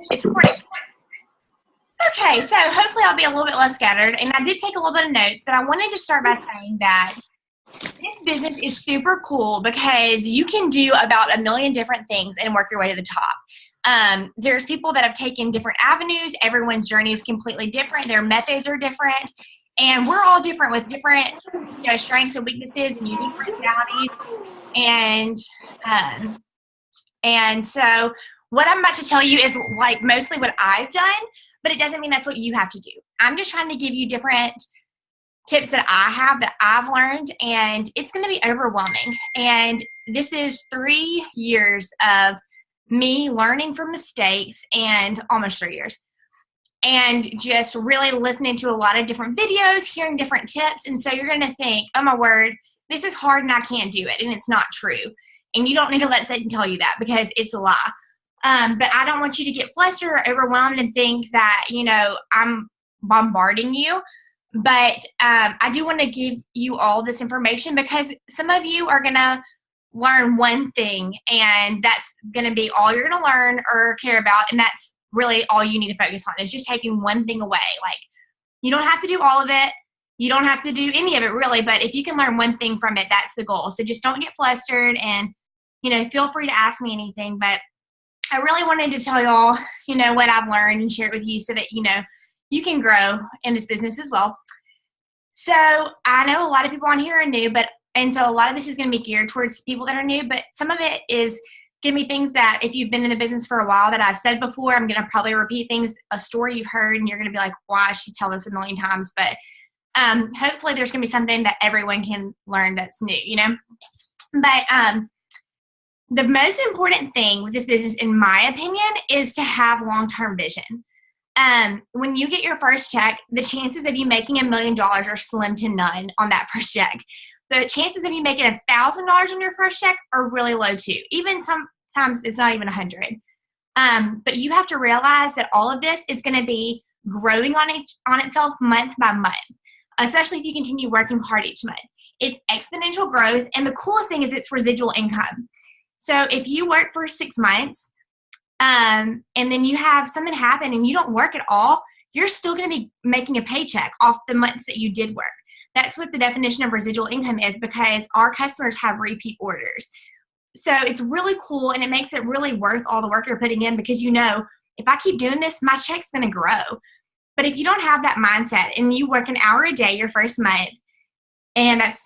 It's recording. Okay, so hopefully I'll be a little bit less scattered. And I did take a little bit of notes, but I wanted to start by saying that this business is super cool because you can do about a million different things and work your way to the top. There's people that have taken different avenues. Everyone's journey is completely different. Their methods are different. And we're all different with different strengths and weaknesses and unique personalities. And so what I'm about to tell you is like mostly what I've done, but it doesn't mean that's what you have to do. I'm just trying to give you different tips that I have that I've learned, and it's going to be overwhelming. And this is 3 years of me learning from mistakes, and almost 3 years, and just really listening to a lot of different videos, hearing different tips. And so you're going to think, oh my word, this is hard and I can't do it. And it's not true. And you don't need to let Satan tell you that, because it's a lie. But I don't want you to get flustered or overwhelmed and think that, I'm bombarding you. But I do want to give you all this information, because some of you are going to learn one thing, and that's going to be all you're going to learn or care about. And that's really all you need to focus on, is just taking one thing away. Like, you don't have to do all of it. You don't have to do any of it, really. But if you can learn one thing from it, that's the goal. So just don't get flustered, and, feel free to ask me anything. But I really wanted to tell y'all, what I've learned and share it with you so that, you can grow in this business as well. So I know a lot of people on here are new, and so a lot of this is going to be geared towards people that are new, but some of it is going to be things that if you've been in the business for a while that I've said before. I'm going to probably repeat things, a story you've heard, and you're going to be like, why should tell this a million times? But hopefully there's going to be something that everyone can learn that's new, But the most important thing with this business, in my opinion, is to have long-term vision. When you get your first check, the chances of you making $1 million are slim to none on that first check. The chances of you making $1,000 on your first check are really low too. Even sometimes it's not even 100. But you have to realize that all of this is going to be growing on itself month by month, especially if you continue working hard each month. It's exponential growth, and the coolest thing is it's residual income. So if you work for 6 months, and then you have something happen and you don't work at all, you're still going to be making a paycheck off the months that you did work. That's what the definition of residual income is, because our customers have repeat orders. So it's really cool, and it makes it really worth all the work you're putting in, because if I keep doing this, my check's going to grow. But if you don't have that mindset and you work an hour a day your first month, and that's,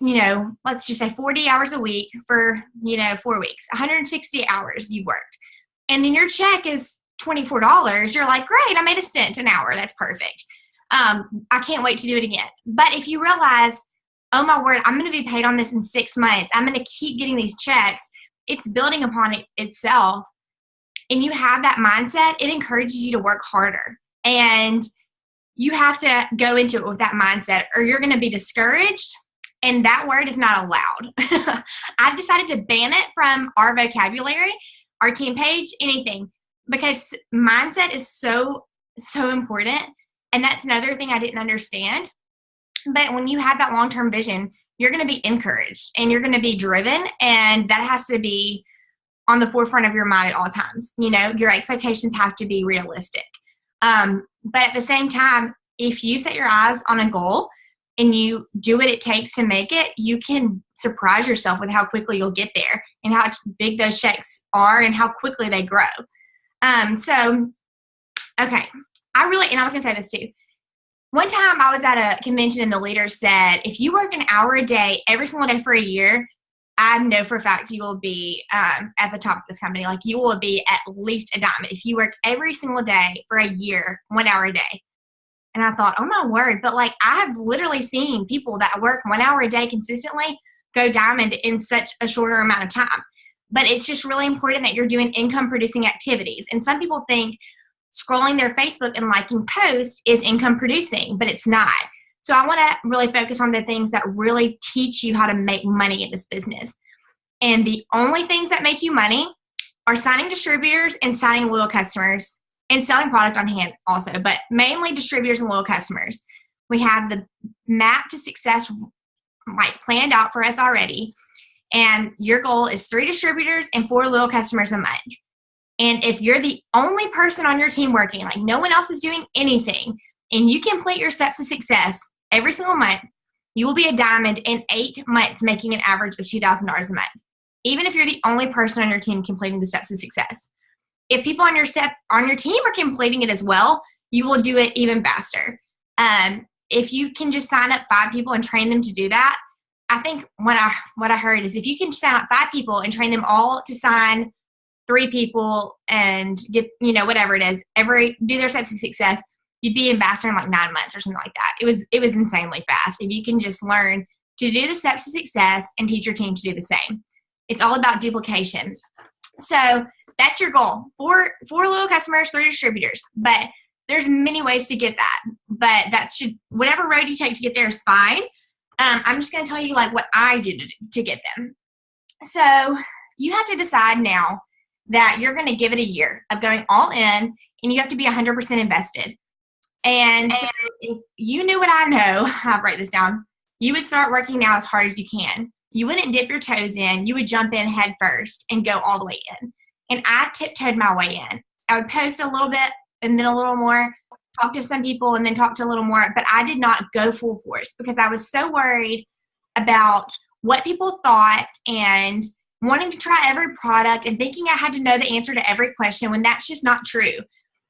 let's just say 40 hours a week for, 4 weeks, 160 hours you worked. And then your check is $24. You're like, great, I made $0.01 an hour. That's perfect. I can't wait to do it again. But if you realize, oh my word, I'm going to be paid on this in 6 months, I'm going to keep getting these checks, it's building upon itself, and you have that mindset, it encourages you to work harder. And you have to go into it with that mindset, or you're going to be discouraged. And that word is not allowed. I've decided to ban it from our vocabulary, our team page, anything, because mindset is so, so important. And that's another thing I didn't understand. But when you have that long-term vision, you're going to be encouraged and you're going to be driven. And that has to be on the forefront of your mind at all times. Your expectations have to be realistic. But at the same time, if you set your eyes on a goal and you do what it takes to make it, you can surprise yourself with how quickly you'll get there and how big those checks are and how quickly they grow. Okay. I was going to say this too. One time I was at a convention and the leader said, if you work an hour a day every single day for a year, I know for a fact you will be at the top of this company. Like, you will be at least a diamond if you work every single day for a year, 1 hour a day. And I thought, oh my word. But I have literally seen people that work 1 hour a day consistently go diamond in such a shorter amount of time. But it's just really important that you're doing income producing activities. And some people think scrolling their Facebook and liking posts is income producing, but it's not. So I want to really focus on the things that really teach you how to make money in this business. And the only things that make you money are signing distributors and signing loyal customers, and selling product on hand also, but mainly distributors and loyal customers. We have the map to success planned out for us already. And your goal is 3 distributors and 4 loyal customers a month. And if you're the only person on your team working, like no one else is doing anything, and you complete your steps to success every single month, you will be a diamond in 8 months, making an average of $2,000 a month, even if you're the only person on your team completing the steps to success. If people on your team are completing it as well, you will do it even faster. If you can just sign up 5 people and train them to do that, I think what I heard is if you can sign up 5 people and train them all to sign 3 people and get, whatever it is, do their steps to success, you'd be ambassador in like 9 months or something like that. It was insanely fast. If you can just learn to do the steps to success and teach your team to do the same. It's all about duplication. So that's your goal. 4 loyal customers, 3 distributors. But there's many ways to get that. But whatever road you take to get there is fine. I'm just going to tell you like what I did to get them. So you have to decide now that you're going to give it a year of going all in, and you have to be 100% invested. And so if you knew what I know, I'll write this down, you would start working now as hard as you can. You wouldn't dip your toes in. You would jump in head first and go all the way in. And I tiptoed my way in. I would post a little bit and then a little more, talk to some people and then talk to a little more, but I did not go full force because I was so worried about what people thought and wanting to try every product and thinking I had to know the answer to every question when that's just not true.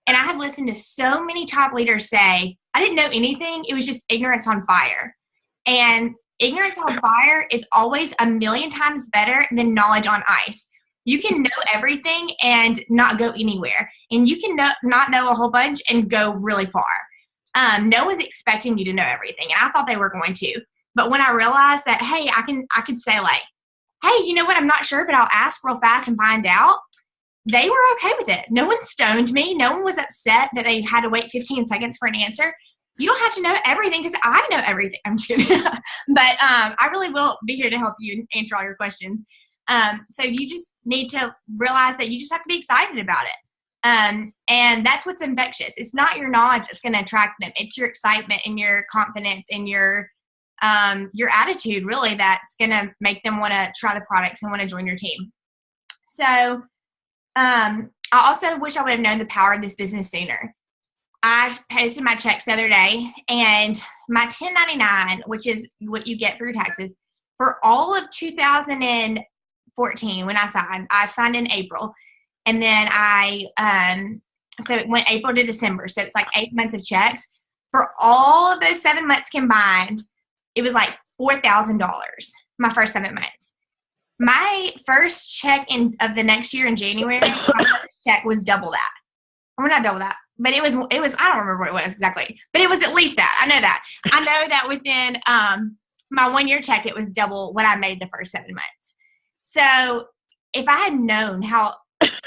And I have listened to so many top leaders say, I didn't know anything. It was just ignorance on fire. And ignorance on fire is always a million times better than knowledge on ice. You can know everything and not go anywhere. And you can not know a whole bunch and go really far. No one's expecting you to know everything. And I thought they were going to. But when I realized that, hey, I could say like, hey, you know what? I'm not sure, but I'll ask real fast and find out. They were okay with it. No one stoned me. No one was upset that they had to wait 15 seconds for an answer. You don't have to know everything because I know everything. I'm just kidding. But I really will be here to help you and answer all your questions. So you just need to realize that you just have to be excited about it. And that's what's infectious. It's not your knowledge that's going to attract them. It's your excitement and your confidence and your attitude really that's going to make them want to try the products and want to join your team. So I also wish I would have known the power of this business sooner. I posted my checks the other day, and my 1099, which is what you get for your taxes, for all of 2014 when I signed in April. And then so it went April to December. So it's like 8 months of checks. For all of those 7 months combined, it was like $4,000, my first 7 months. My first check of the next year in January, my first check was double that. Or not double that, but it was, I don't remember what it was exactly, but it was at least that. I know that. I know that within my 1 year check, it was double what I made the first 7 months. So if I had known how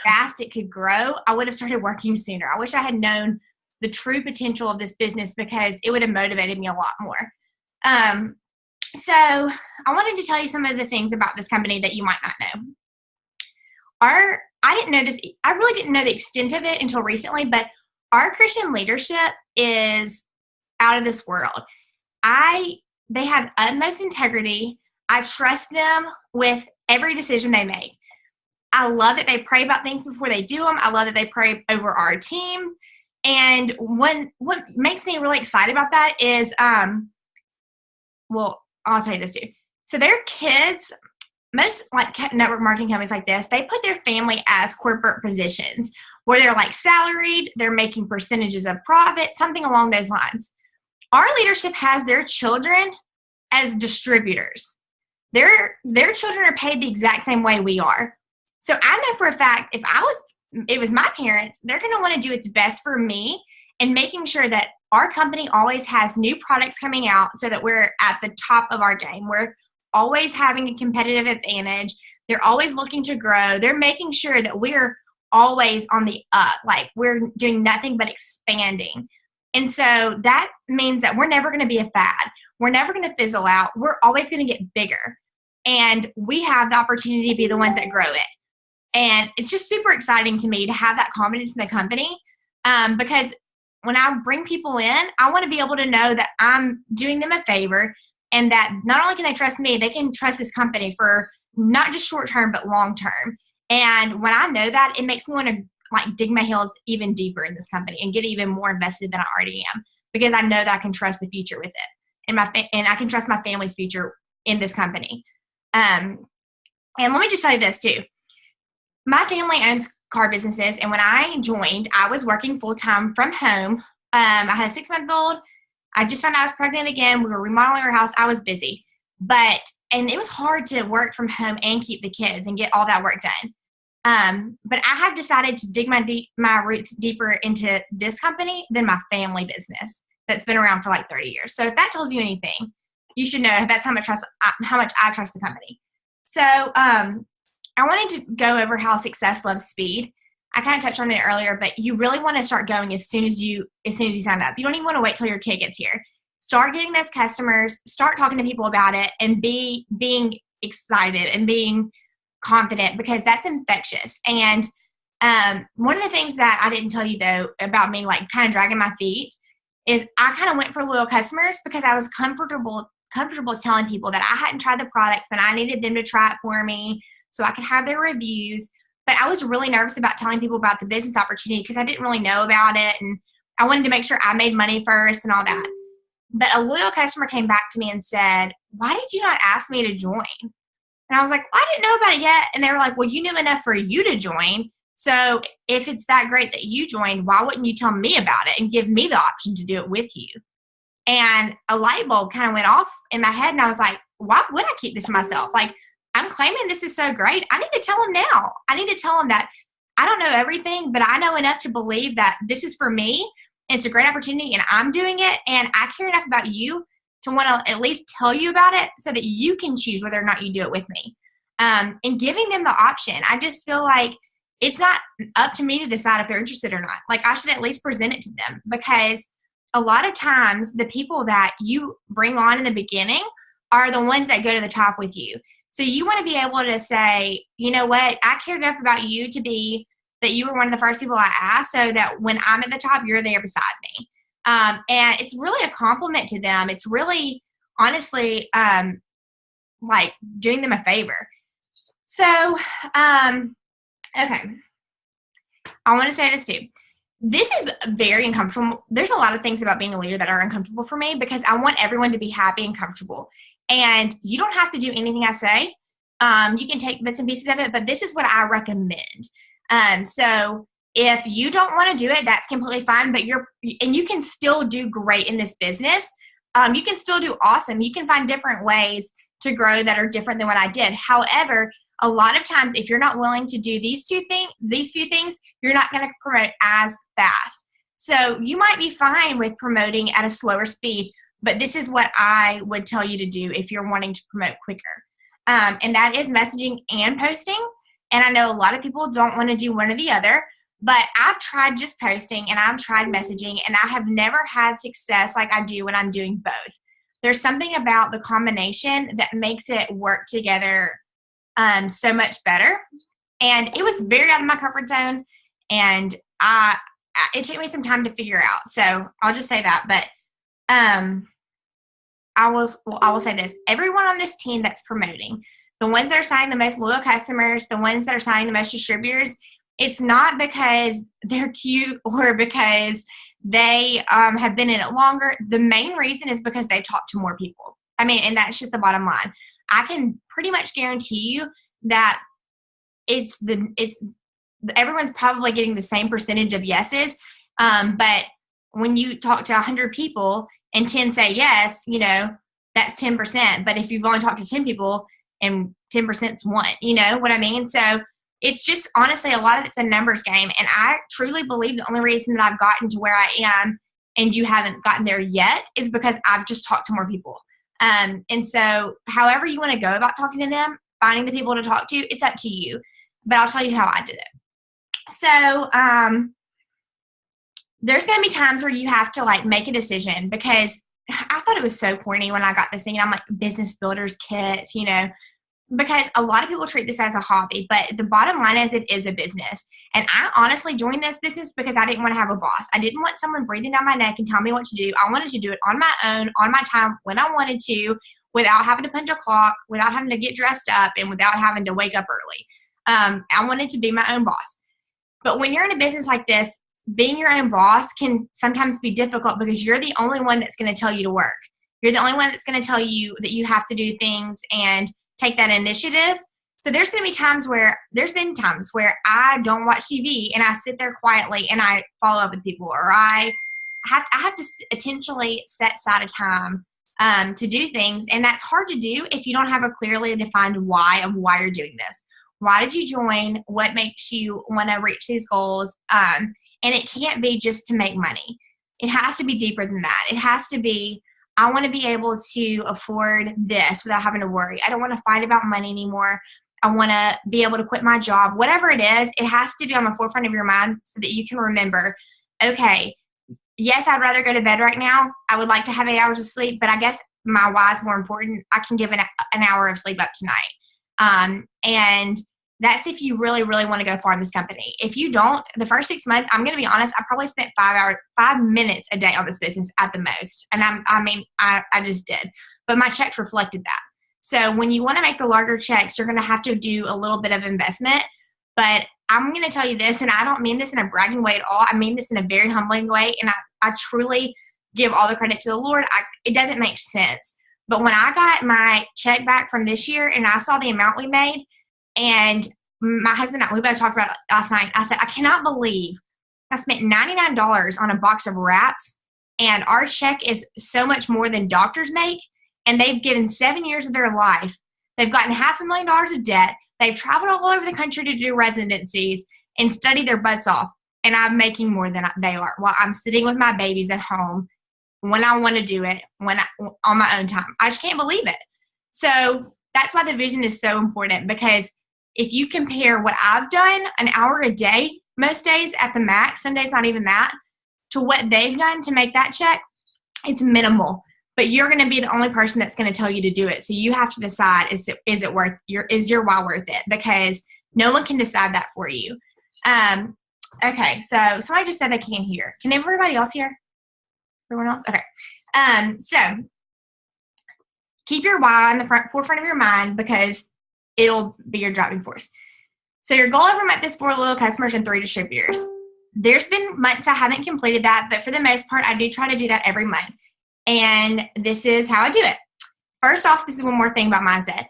fast it could grow, I would have started working sooner. I wish I had known the true potential of this business because it would have motivated me a lot more. So I wanted to tell you some of the things about this company that you might not know. I really didn't know the extent of it until recently, but our Christian leadership is out of this world. They have utmost integrity. I trust them with every decision they make. I love that they pray about things before they do them. I love that they pray over our team. And what makes me really excited about that is, I'll tell you this too. So their kids, most like network marketing companies like this, they put their family as corporate positions where they're like salaried, they're making percentages of profit, something along those lines. Our leadership has their children as distributors. Their children are paid the exact same way we are. So I know for a fact if it was my parents, they're going to want to do its best for me and making sure that our company always has new products coming out so that we're at the top of our game. We're always having a competitive advantage. They're always looking to grow. They're making sure that we're always on the up, like we're doing nothing but expanding. And so that means that we're never going to be a fad. We're never going to fizzle out. We're always going to get bigger. And we have the opportunity to be the ones that grow it. And it's just super exciting to me to have that confidence in the company because when I bring people in, I want to be able to know that I'm doing them a favor and that not only can they trust me, they can trust this company for not just short term, but long term. And when I know that, it makes me want to like dig my heels even deeper in this company and get even more invested than I already am, because I know that I can trust the future with it, and I can trust my family's future in this company. And let me just tell you this too. My family owns car businesses, and when I joined, I was working full time from home. I had a 6-month-old. I just found out I was pregnant again. We were remodeling our house. I was busy, and it was hard to work from home and keep the kids and get all that work done. But I have decided to dig my roots deeper into this company than my family business that's been around for like 30 years. So if that tells you anything, you should know that's how much I trust the company. So I wanted to go over how success loves speed. I kind of touched on it earlier, but you really want to start going as soon as you sign up. You don't even want to wait till your kid gets here. Start getting those customers, start talking to people about it, and being excited and being confident, because that's infectious. And one of the things that I didn't tell you though about me like kind of dragging my feet is I kind of went for loyal customers because I was comfortable telling people that I hadn't tried the products and I needed them to try it for me so I could have their reviews. But I was really nervous about telling people about the business opportunity because I didn't really know about it, and I wanted to make sure I made money first and all that. But a loyal customer came back to me and said, "Why did you not ask me to join?" And I was like, "Well, I didn't know about it yet." And they were like, "Well, you knew enough for you to join. So if it's that great that you joined, why wouldn't you tell me about it and give me the option to do it with you?" And a light bulb kind of went off in my head, and I was like, why would I keep this to myself? Like, I'm claiming this is so great. I need to tell them now. I need to tell them that I don't know everything, but I know enough to believe that this is for me. And it's a great opportunity, and I'm doing it. And I care enough about you to want to at least tell you about it so that you can choose whether or not you do it with me. And giving them the option, I just feel like it's not up to me to decide if they're interested or not. Like, I should at least present it to them, because a lot of times the people that you bring on in the beginning are the ones that go to the top with you. So you want to be able to say, you know what, I cared enough about you to be that you were one of the first people I asked, so that when I'm at the top, you're there beside me. And it's really a compliment to them. It's really, honestly, like doing them a favor. So, okay. I want to say this too. This is very uncomfortable. There's a lot of things about being a leader that are uncomfortable for me, because I want everyone to be happy and comfortable. And you don't have to do anything I say. You can take bits and pieces of it, but this is what I recommend. So if you don't want to do it, that's completely fine, but you can still do great in this business. You can still do awesome. You can find different ways to grow that are different than what I did. However, a lot of times, if you're not willing to do these few things, you're not going to promote as fast. So you might be fine with promoting at a slower speed, but this is what I would tell you to do if you're wanting to promote quicker. And that is messaging and posting. And I know a lot of people don't want to do one or the other, but I've tried just posting and I've tried messaging, and I have never had success like I do when I'm doing both. There's something about the combination that makes it work together so much better. And it was very out of my comfort zone, and it took me some time to figure out. So I'll just say that. But I will say this: everyone on this team that's promoting, the ones that are signing the most loyal customers, the ones that are signing the most distributors, it's not because they're cute or because they have been in it longer. The main reason is because they've talked to more people. I mean, and that's just the bottom line. I can pretty much guarantee you that everyone's probably getting the same percentage of yeses. But when you talk to 100 people and 10 say yes, that's 10%. But if you've only talked to 10 people and 10% is 1, you know what I mean? So it's just, honestly, a lot of it's a numbers game. And I truly believe the only reason that I've gotten to where I am and you haven't gotten there yet is because I've just talked to more people. And so however you want to go about talking to them, finding the people to talk to, it's up to you. But I'll tell you how I did it. So there's going to be times where you have to like make a decision, because I thought it was so corny when I got this thing. And I'm like, business builders kit, because a lot of people treat this as a hobby, but the bottom line is it is a business. And I honestly joined this business because I didn't want to have a boss. I didn't want someone breathing down my neck and telling me what to do. I wanted to do it on my own, on my time, when I wanted to, without having to punch a clock, without having to get dressed up, and without having to wake up early. I wanted to be my own boss. But when you're in a business like this, being your own boss can sometimes be difficult because you're the only one that's going to tell you to work. You're the only one that's going to tell you that you have to do things and take that initiative. So there's been times where I don't watch TV and I sit there quietly and I follow up with people, or I have to intentionally set aside a time to do things. And that's hard to do if you don't have a clearly defined why of why you're doing this. Why did you join? What makes you want to reach these goals? And it can't be just to make money. It has to be deeper than that. It has to be, I want to be able to afford this without having to worry. I don't want to fight about money anymore. I want to be able to quit my job. Whatever it is, it has to be on the forefront of your mind so that you can remember, okay, yes, I'd rather go to bed right now. I would like to have 8 hours of sleep, but I guess my why is more important. I can give an hour of sleep up tonight. And that's if you really, really want to go far in this company. If you don't, the first 6 months, I'm going to be honest, I probably spent 5 minutes a day on this business at the most. And I just did. But my checks reflected that. So when you want to make the larger checks, you're going to have to do a little bit of investment. But I'm going to tell you this, and I don't mean this in a bragging way at all. I mean this in a very humbling way. And I truly give all the credit to the Lord. It doesn't make sense. But when I got my check back from this year and I saw the amount we made, and my husband and I, we both talked about it last night, I said, I cannot believe I spent $99 on a box of wraps, and our check is so much more than doctors make. And they've given 7 years of their life. They've gotten $500,000 of debt. They've traveled all over the country to do residencies and study their butts off. And I'm making more than they are while I'm sitting with my babies at home when I want to do it, on my own time. I just can't believe it. So that's why the vision is so important, because if you compare what I've done, an hour a day, most days at the max, some days not even that, to what they've done to make that check, it's minimal. But you're going to be the only person that's going to tell you to do it. So you have to decide, is your why worth it? Because no one can decide that for you. Okay, so somebody just said they can't hear. Can everybody else hear? Everyone else? Okay. So keep your why on the forefront of your mind, because it'll be your driving force. So your goal every month is 4 loyal customers and 3 distributors. There's been months I haven't completed that, but for the most part, I do try to do that every month. And this is how I do it. First off, this is one more thing about mindset.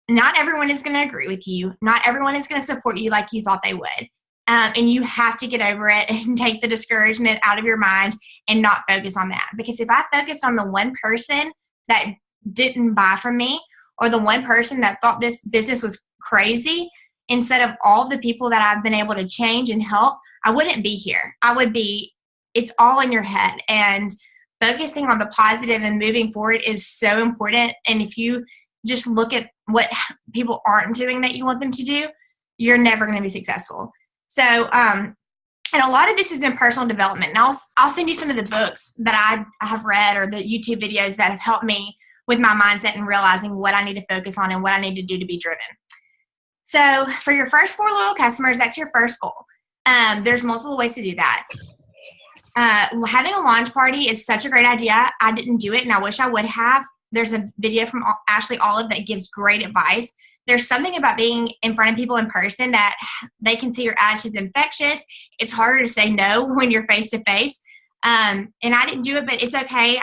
Not everyone is going to agree with you. Not everyone is going to support you like you thought they would. And you have to get over it and take the discouragement out of your mind and not focus on that. Because if I focused on the one person that didn't buy from me, or the one person that thought this business was crazy, instead of all the people that I've been able to change and help, I wouldn't be here. It's all in your head. And focusing on the positive and moving forward is so important. And if you just look at what people aren't doing that you want them to do, you're never going to be successful. So, and a lot of this has been personal development. And I'll send you some of the books that I have read, or the YouTube videos that have helped me with my mindset and realizing what I need to focus on and what I need to do to be driven. So for your first 4 loyal customers, that's your first goal. There's multiple ways to do that. Having a launch party is such a great idea. I didn't do it, and I wish I would have. There's a video from Ashley Olive that gives great advice. There's something about being in front of people in person that they can see your attitude's infectious. It's harder to say no when you're face to face. And I didn't do it, but it's okay.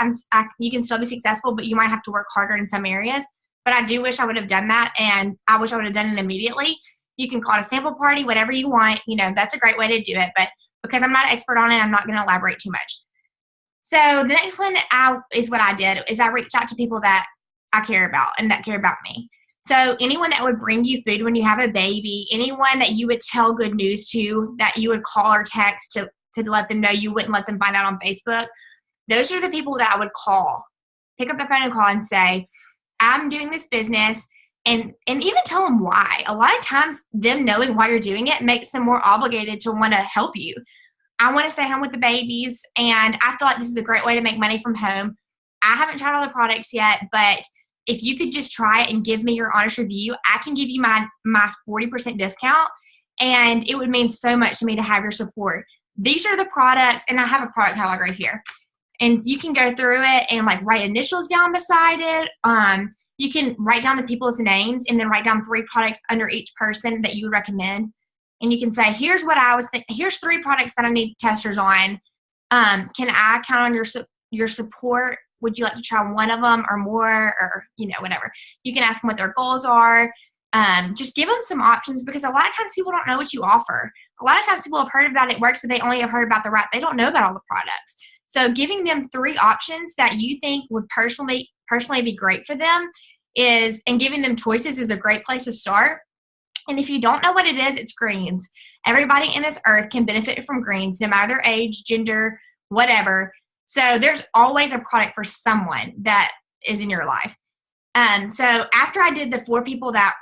You can still be successful, but you might have to work harder in some areas. But I do wish I would have done that, and I wish I would have done it immediately. You can call it a sample party, whatever you want. That's a great way to do it. But because I'm not an expert on it, I'm not going to elaborate too much. So the next one is what I did, is I reached out to people that I care about and that care about me. So anyone that would bring you food when you have a baby, anyone that you would tell good news to, that you would call or text to let them know, you wouldn't let them find out on Facebook, those are the people that I would call. Pick up the phone and call and say, I'm doing this business, and even tell them why. A lot of times them knowing why you're doing it makes them more obligated to want to help you. I want to stay home with the babies, and I feel like this is a great way to make money from home. I haven't tried all the products yet, but if you could just try it and give me your honest review, I can give you my 40% discount, and it would mean so much to me to have your support. These are the products, and I have a product catalog right here. And you can go through it and write initials down beside it. You can write down the people's names and then write down 3 products under each person that you would recommend. and you can say, here's what I was here's 3 products that I need testers on. Can I count on your support? Would you like to try one of them or more, or, whatever. You can ask them what their goals are. Just give them some options, because a lot of times people don't know what you offer. A lot of times people have heard about It Works, but they only have heard about they don't know about all the products. So giving them 3 options that you think would personally be great for them and giving them choices is a great place to start. And if you don't know what it is, it's greens. Everybody in this earth can benefit from greens, no matter their age, gender, whatever. So there's always a product for someone that is in your life. So after I did the 4 people that,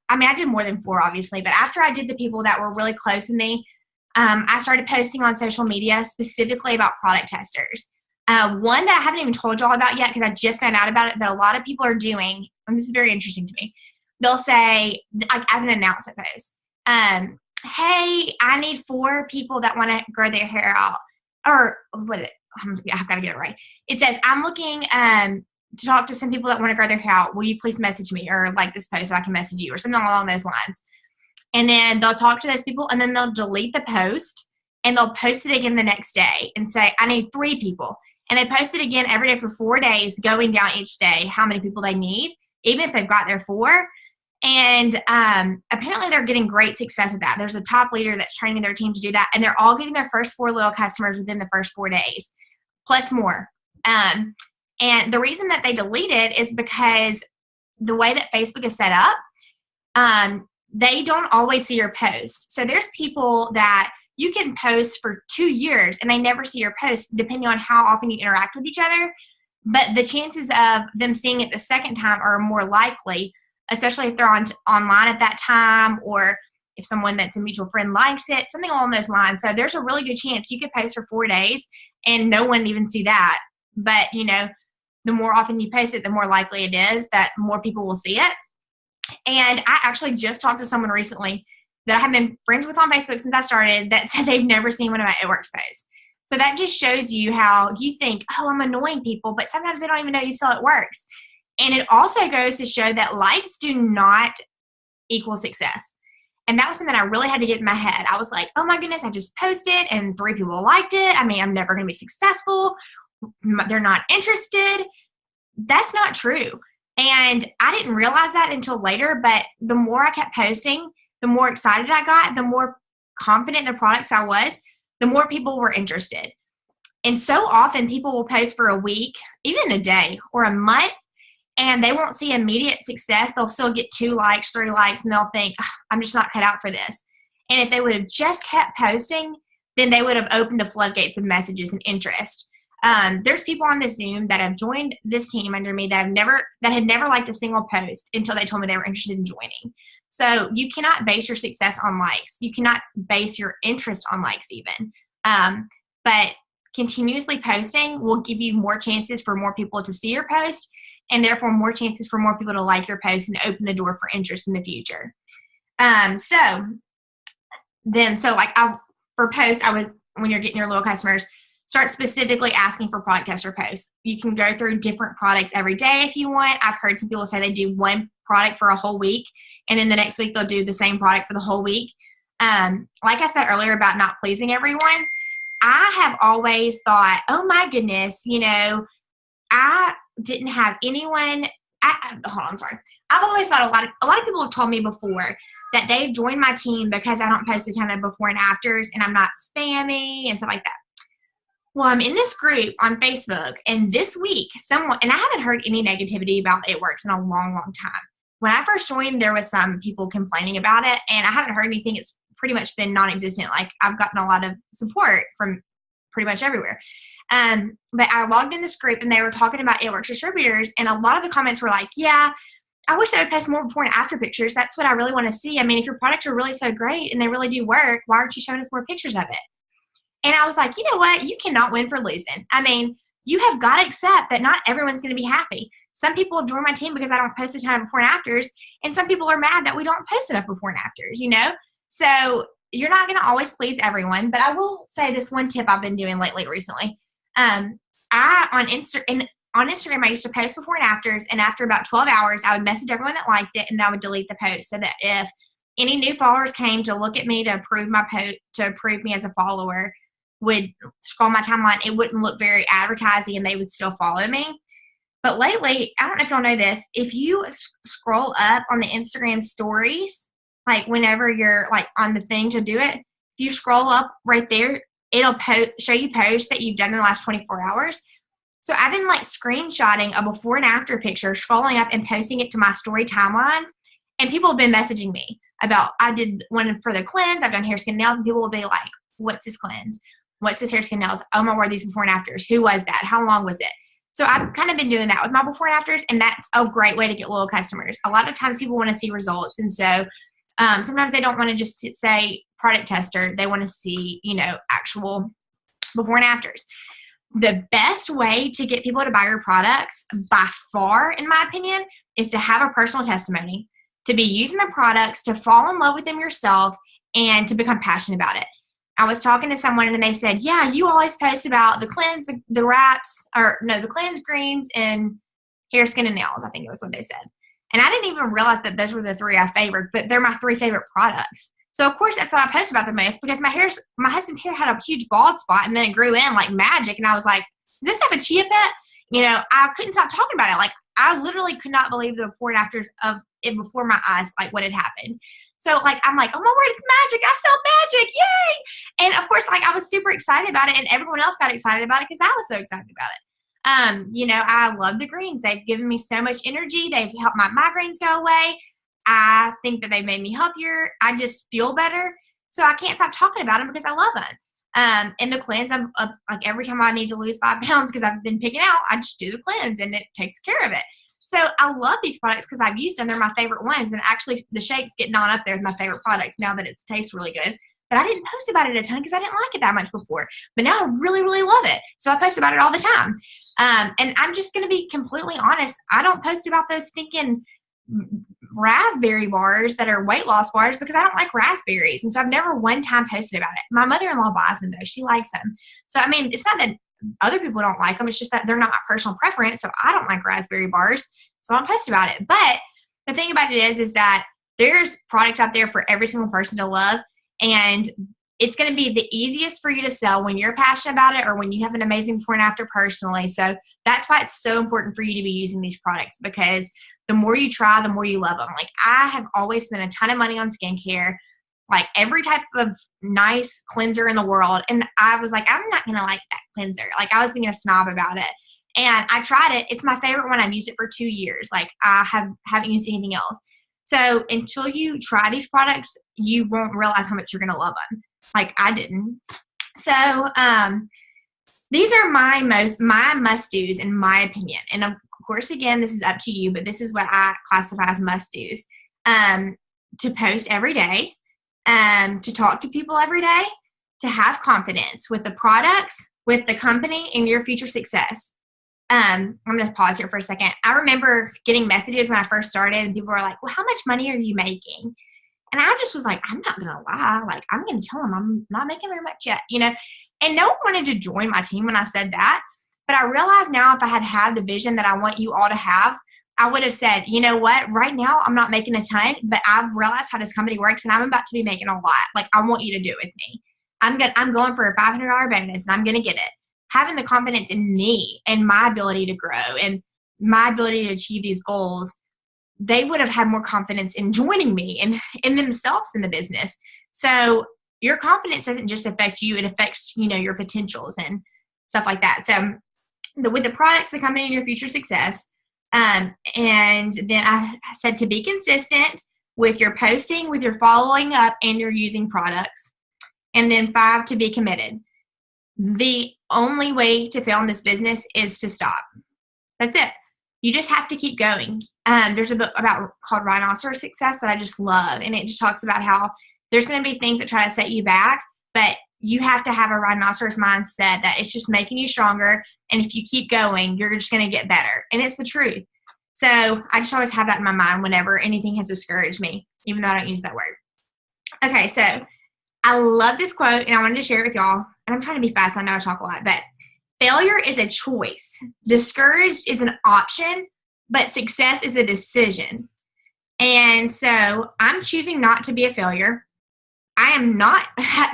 I did more than 4, obviously, but after I did the people that were really close to me, I started posting on social media specifically about product testers. One that I haven't even told y'all about yet, because I just found out about it, that a lot of people are doing, and this is very interesting to me. They'll say, like, as an announcement post, hey, I need 4 people that want to grow their hair out. Or I've got to get it right. It says, I'm looking to talk to some people that want to grow their hair out. Will you please message me or like this post so I can message you, or something along those lines. And then they'll talk to those people, and then they'll delete the post, and they'll post it again the next day and say, I need 3 people. And they post it again every day for 4 days, going down each day how many people they need, even if they've got their 4. And apparently they're getting great success with that. There's a top leader that's training their team to do that, and they're all getting their first 4 loyal customers within the first 4 days, plus more. And the reason that they delete it is because the way that Facebook is set up, they don't always see your post. So there's people that you can post for 2 years and they never see your post, depending on how often you interact with each other. But the chances of them seeing it the second time are more likely, especially if they're online at that time, or if someone that's a mutual friend likes it, something along those lines. So there's a really good chance you could post for 4 days and no one even see that. But, the more often you post it, the more likely it is that more people will see it. And I actually just talked to someone recently that I have been friends with on Facebook since I started, that said they've never seen one of my It Works posts. So that just shows you how you think, oh, I'm annoying people, but sometimes they don't even know you sell It Works. And it also goes to show that likes do not equal success. And that was something I really had to get in my head. I was like, oh my goodness, I just posted and 3 people liked it. I'm never going to be successful. They're not interested. That's not true. And I didn't realize that until later, but the more I kept posting, the more excited I got, the more confident in the products I was, the more people were interested. And so often people will post for a week, even a day or a month, and they won't see immediate success. They'll still get 2 likes, 3 likes, and they'll think, I'm just not cut out for this. And if they would have just kept posting, then they would have opened the floodgates of messages and interest. There's people on this Zoom that have joined this team under me that had never liked a single post until they told me they were interested in joining. So you cannot base your success on likes. You cannot base your interest on likes even. But continuously posting will give you more chances for more people to see your post, and therefore more chances for more people to like your post and open the door for interest in the future. For posts, when you're getting your little customers, start specifically asking for product tester posts. You can go through different products every day if you want. I've heard some people say they do one product for a whole week, and then the next week they'll do the same product for the whole week. Like I said earlier about not pleasing everyone, I have always thought, oh my goodness, I didn't have anyone. I'm sorry. I've always thought a lot of people have told me before that they've joined my team because I don't post a ton of before and afters, and I'm not spammy and stuff like that. Well, I'm in this group on Facebook, and this week and I haven't heard any negativity about It Works in a long, long time. When I first joined, there was some people complaining about it, and I haven't heard anything. It's pretty much been non-existent. Like, I've gotten a lot of support from pretty much everywhere. But I logged in this group, and they were talking about It Works distributors, and a lot of the comments were like, yeah, I wish they would post more before and after pictures. That's what I really want to see. If your products are really so great and they really do work, why aren't you showing us more pictures of it? And I was like, you know what? You cannot win for losing. You have got to accept that not everyone's going to be happy. Some people have joined my team because I don't post a ton of before and afters, and some people are mad that we don't post enough before and afters, So you're not going to always please everyone, but I will say this one tip I've been doing recently. On Instagram, I used to post before and afters, and after about 12 hours, I would message everyone that liked it, and I would delete the post so that if any new followers came to look at me to approve my post, to approve me as a follower, would scroll my timeline, it wouldn't look very advertising and they would still follow me. But lately, I don't know if y'all know this, if you scroll up on the Instagram stories, like whenever you're like on the thing to do it, if you scroll up right there, it'll show you posts that you've done in the last 24 hours. So I've been like screenshotting a before and after picture, scrolling up and posting it to my story timeline. And people have been messaging me about, I did one for the cleanse, I've done hair, skin, nails, and people will be like, what's this cleanse? What's this hair, skin, nails? Oh my word, these before and afters. Who was that? How long was it? So I've kind of been doing that with my before and afters, and that's a great way to get loyal customers. A lot of times people want to see results, and so sometimes they don't want to just say product tester. They want to see, actual before and afters. The best way to get people to buy your products by far, in my opinion, is to have a personal testimony, to be using the products, to fall in love with them yourself, and to become passionate about it. I was talking to someone and they said, yeah, you always post about the cleanse, the wraps, the cleanse greens and hair, skin, and nails. I think it was what they said. And I didn't even realize that those were the three I favored, but they're my three favorite products. So of course that's what I post about the most, because my husband's hair had a huge bald spot and then it grew in like magic. And I was like, does this have a chia pet? I couldn't stop talking about it. Like I literally could not believe the before and afters of it before my eyes, like what had happened. So like, I'm like, oh my word, it's magic. I sell magic. Yay. And of course, like I was super excited about it and everyone else got excited about it because I was so excited about it. I love the greens. They've given me so much energy. They've helped my migraines go away. I think that they've made me healthier. I just feel better. So I can't stop talking about them because I love them. And the cleanse, I'm like every time I need to lose 5 pounds because I've been picking out, I just do the cleanse and it takes care of it. So I love these products because I've used them. They're my favorite ones. And actually the shake's getting on up there as my favorite products now that it tastes really good. But I didn't post about it a ton because I didn't like it that much before. But now I really, really love it. So I post about it all the time. And I'm just going to be completely honest. I don't post about those stinking raspberry bars that are weight loss bars because I don't like raspberries. And so I've never one time posted about it. My mother-in-law buys them though. She likes them. So, I mean, it's not that other people don't like them. It's just that they're not my personal preference. So I don't like raspberry bars. So I don't post about it. But the thing about it is that there's products out there for every single person to love. And it's going to be the easiest for you to sell when you're passionate about it or when you have an amazing before and after personally. So that's why it's so important for you to be using these products, because the more you try, the more you love them. Like I have always spent a ton of money on skincare, like every type of nice cleanser in the world. And I was like, I'm not going to like that cleanser. Like I was being a snob about it. And I tried it. It's my favorite one. I've used it for 2 years. Like I haven't used anything else. So until you try these products, you won't realize how much you're going to love them. Like I didn't. So these are my must-dos in my opinion. And of course, again, this is up to you, but this is what I classify as must-dos. To post every day, to talk to people every day, to have confidence with the products, with the company, and your future success. I'm going to pause here for a second. I remember getting messages when I first started and people were like, well, how much money are you making? And I just was like, I'm not going to lie. Like, I'm going to tell them I'm not making very much yet, and no one wanted to join my team when I said that. But I realize now if I had had the vision that I want you all to have, I would have said, you know what, right now I'm not making a ton, but I've realized how this company works and I'm about to be making a lot. Like, I want you to do it with me. I'm going for a $500 bonus and I'm going to get it. Having the confidence in me and my ability to grow and my ability to achieve these goals, they would have had more confidence in joining me and in themselves in the business. So your confidence doesn't just affect you, it affects, your potentials and stuff like that. So with the products, the company, and your future success. And then I said to be consistent with your posting, with your following up, and your using products. And then 5, to be committed. The only way to fail in this business is to stop. That's it. You just have to keep going. There's a book called Rhinoceros Success that I just love. And it just talks about how there's going to be things that try to set you back, but you have to have a rhinoceros mindset that it's just making you stronger. And if you keep going, you're just going to get better. And it's the truth. So I just always have that in my mind whenever anything has discouraged me, even though I don't use that word. Okay, so I love this quote and I wanted to share it with y'all. And I'm trying to be fast. I know I talk a lot, but failure is a choice. Discouraged is an option, but success is a decision. And so I'm choosing not to be a failure. I am not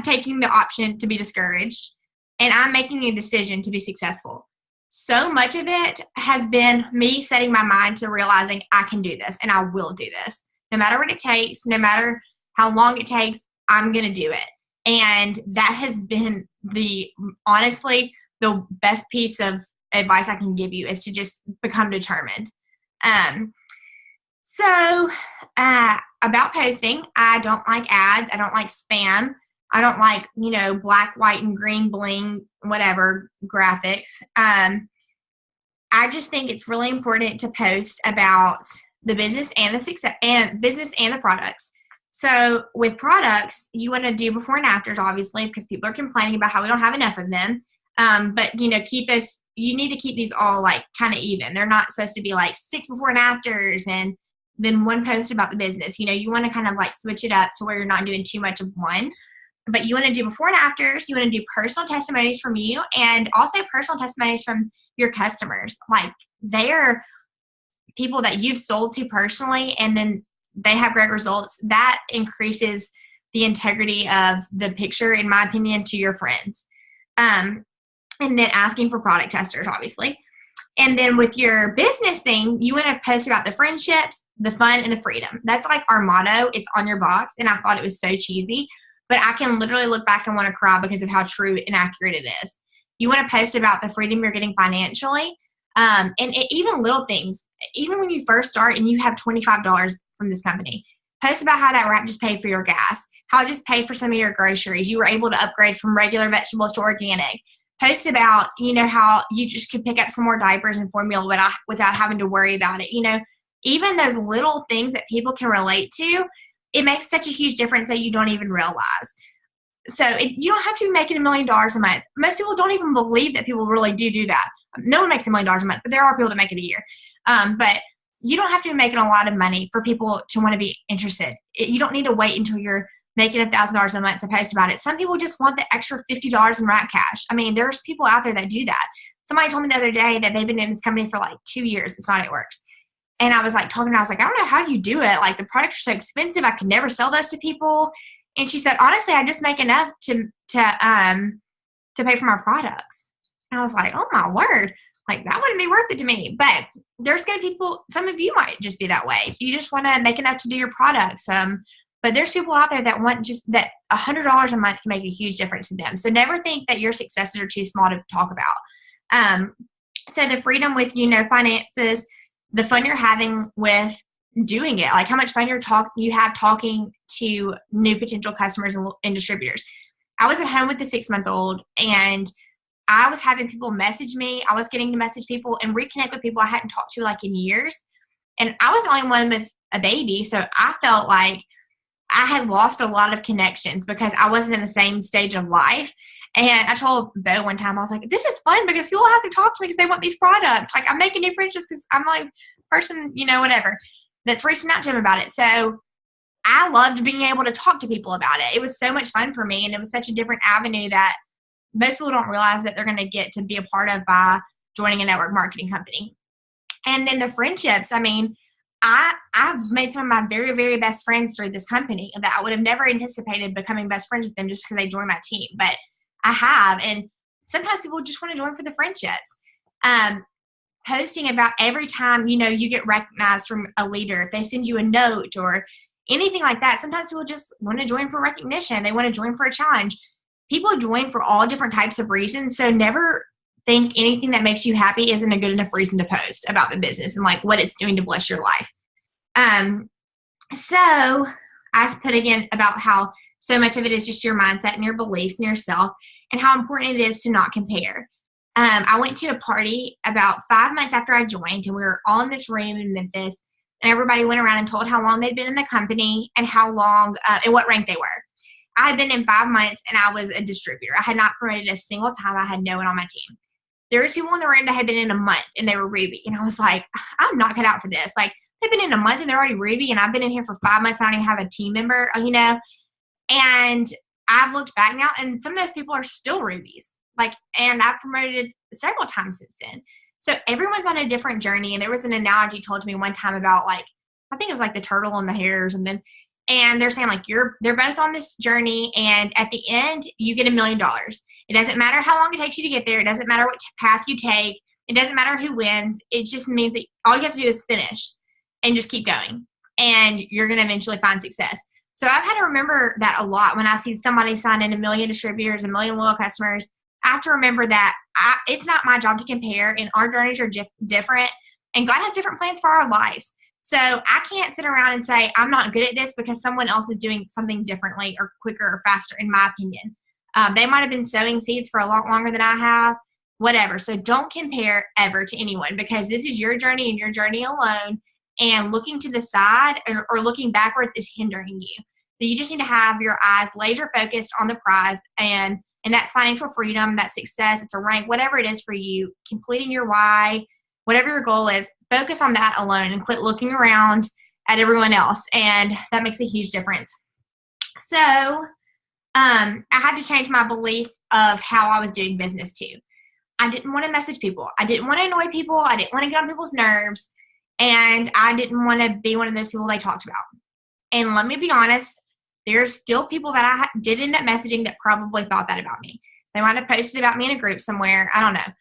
taking the option to be discouraged, and I'm making a decision to be successful. So much of it has been me setting my mind to realizing I can do this and I will do this. No matter what it takes, no matter how long it takes, I'm going to do it. And that has been honestly, the best piece of advice I can give you is to just become determined. Um, so, about posting, I don't like ads. I don't like spam. I don't like, black, white, and green bling, whatever graphics. I just think it's really important to post about the business and the success and business and the products. So with products, you want to do before and afters, obviously, because people are complaining about how we don't have enough of them. But keep this. You need to keep these all like kind of even. They're not supposed to be like 6 before and afters and then one post about the business. You want to kind of like switch it up to where you're not doing too much of one. But you want to do before and afters. You want to do personal testimonies from you and also personal testimonies from your customers. Like they are people that you've sold to personally and then they have great results. That increases the integrity of the picture, in my opinion, to your friends. And then asking for product testers, obviously. And then with your business thing, you want to post about the friendships, the fun, and the freedom. That's like our motto. It's on your box. And I thought it was so cheesy, but I can literally look back and want to cry because of how true and accurate it is. You want to post about the freedom you're getting financially. Even little things, even when you first start and you have $25 from this company, post about how that wrap just paid for your gas, how it just paid for some of your groceries. You were able to upgrade from regular vegetables to organic. Post about, how you just could pick up some more diapers and formula without having to worry about it. Even those little things that people can relate to, it makes such a huge difference that you don't even realize. So you don't have to be making $1 million a month. Most people don't even believe that people really do that. No one makes $1 million a month, but there are people that make it a year. But you don't have to be making a lot of money for people to want to be interested. You don't need to wait until you're making $1,000 a month to post about it. Some people just want the extra $50 in wrap cash. I mean, there's people out there that do that. Somebody told me the other day that they've been in this company for like 2 years. It's not how it works. And I was like talking to her, I was like, I don't know how you do it. Like the products are so expensive. I could never sell those to people. And she said, honestly, I just make enough to pay for my products. And I was like, oh my word. Like that wouldn't be worth it to me. But there's going to be people, some of you might just be that way. You just want to make enough to do your products. But there's people out there that want just that $100 a month can make a huge difference to them. So never think that your successes are too small to talk about. So the freedom with, finances, the fun you're having with doing it, like how much fun you have talking to new potential customers and distributors. I was at home with the 6-month-old and I was having people message me. I was getting to message people and reconnect with people I hadn't talked to like in years. And I was the only one with a baby. So I felt like I had lost a lot of connections because I wasn't in the same stage of life. And I told Bo one time, I was like, this is fun because people have to talk to me because they want these products. Like I'm making new friends just because I'm like person, whatever, that's reaching out to them about it. So I loved being able to talk to people about it. It was so much fun for me. And it was such a different avenue that most people don't realize that they're going to get to be a part of by joining a network marketing company. And then the friendships, I mean, I've made some of my very, very best friends through this company that I would have never anticipated becoming best friends with them just because they joined my team. But I have. And sometimes people just want to join for the friendships. Posting about every time, you get recognized from a leader, if they send you a note or anything like that. Sometimes people just want to join for recognition. They want to join for a challenge. People join for all different types of reasons. So never think anything that makes you happy isn't a good enough reason to post about the business and like what it's doing to bless your life. So I put again about how so much of it is just your mindset and your beliefs and yourself and how important it is to not compare. I went to a party about 5 months after I joined and we were all in this room in Memphis and everybody went around and told how long they'd been in the company and how long and what rank they were. I had been in 5 months and I was a distributor. I had not promoted a single time. I had no one on my team. There was people in the room that had been in a month and they were Ruby. And I was like, I'm not cut out for this. Like they've been in a month and they're already Ruby and I've been in here for 5 months. I don't even have a team member, and I've looked back now and some of those people are still Rubies. And I've promoted several times since then. So everyone's on a different journey. And there was an analogy told to me one time about like I think it was like the turtle and the hare or something. And they're saying like they're both on this journey, and at the end you get $1 million. It doesn't matter how long it takes you to get there. It doesn't matter what path you take. It doesn't matter who wins. It just means that all you have to do is finish and just keep going, and you're going to eventually find success. So I've had to remember that a lot when I see somebody sign in 1 million distributors, 1 million loyal customers. I have to remember that it's not my job to compare, and our journeys are different, and God has different plans for our lives. So I can't sit around and say, I'm not good at this because someone else is doing something differently or quicker or faster, in my opinion. They might have been sowing seeds for a lot longer than I have, whatever. So don't compare ever to anyone, because this is your journey and your journey alone. And looking to the side or looking backwards is hindering you. So you just need to have your eyes laser focused on the prize, and that's financial freedom, that's success, it's a rank, whatever it is for you, completing your why, whatever your goal is, focus on that alone and quit looking around at everyone else. And that makes a huge difference. So I had to change my belief of how I was doing business too. I didn't want to message people. I didn't want to annoy people. I didn't want to get on people's nerves. And I didn't want to be one of those people they talked about. And let me be honest, there's still people that I did end up messaging that probably thought that about me. They might have posted about me in a group somewhere. I don't know.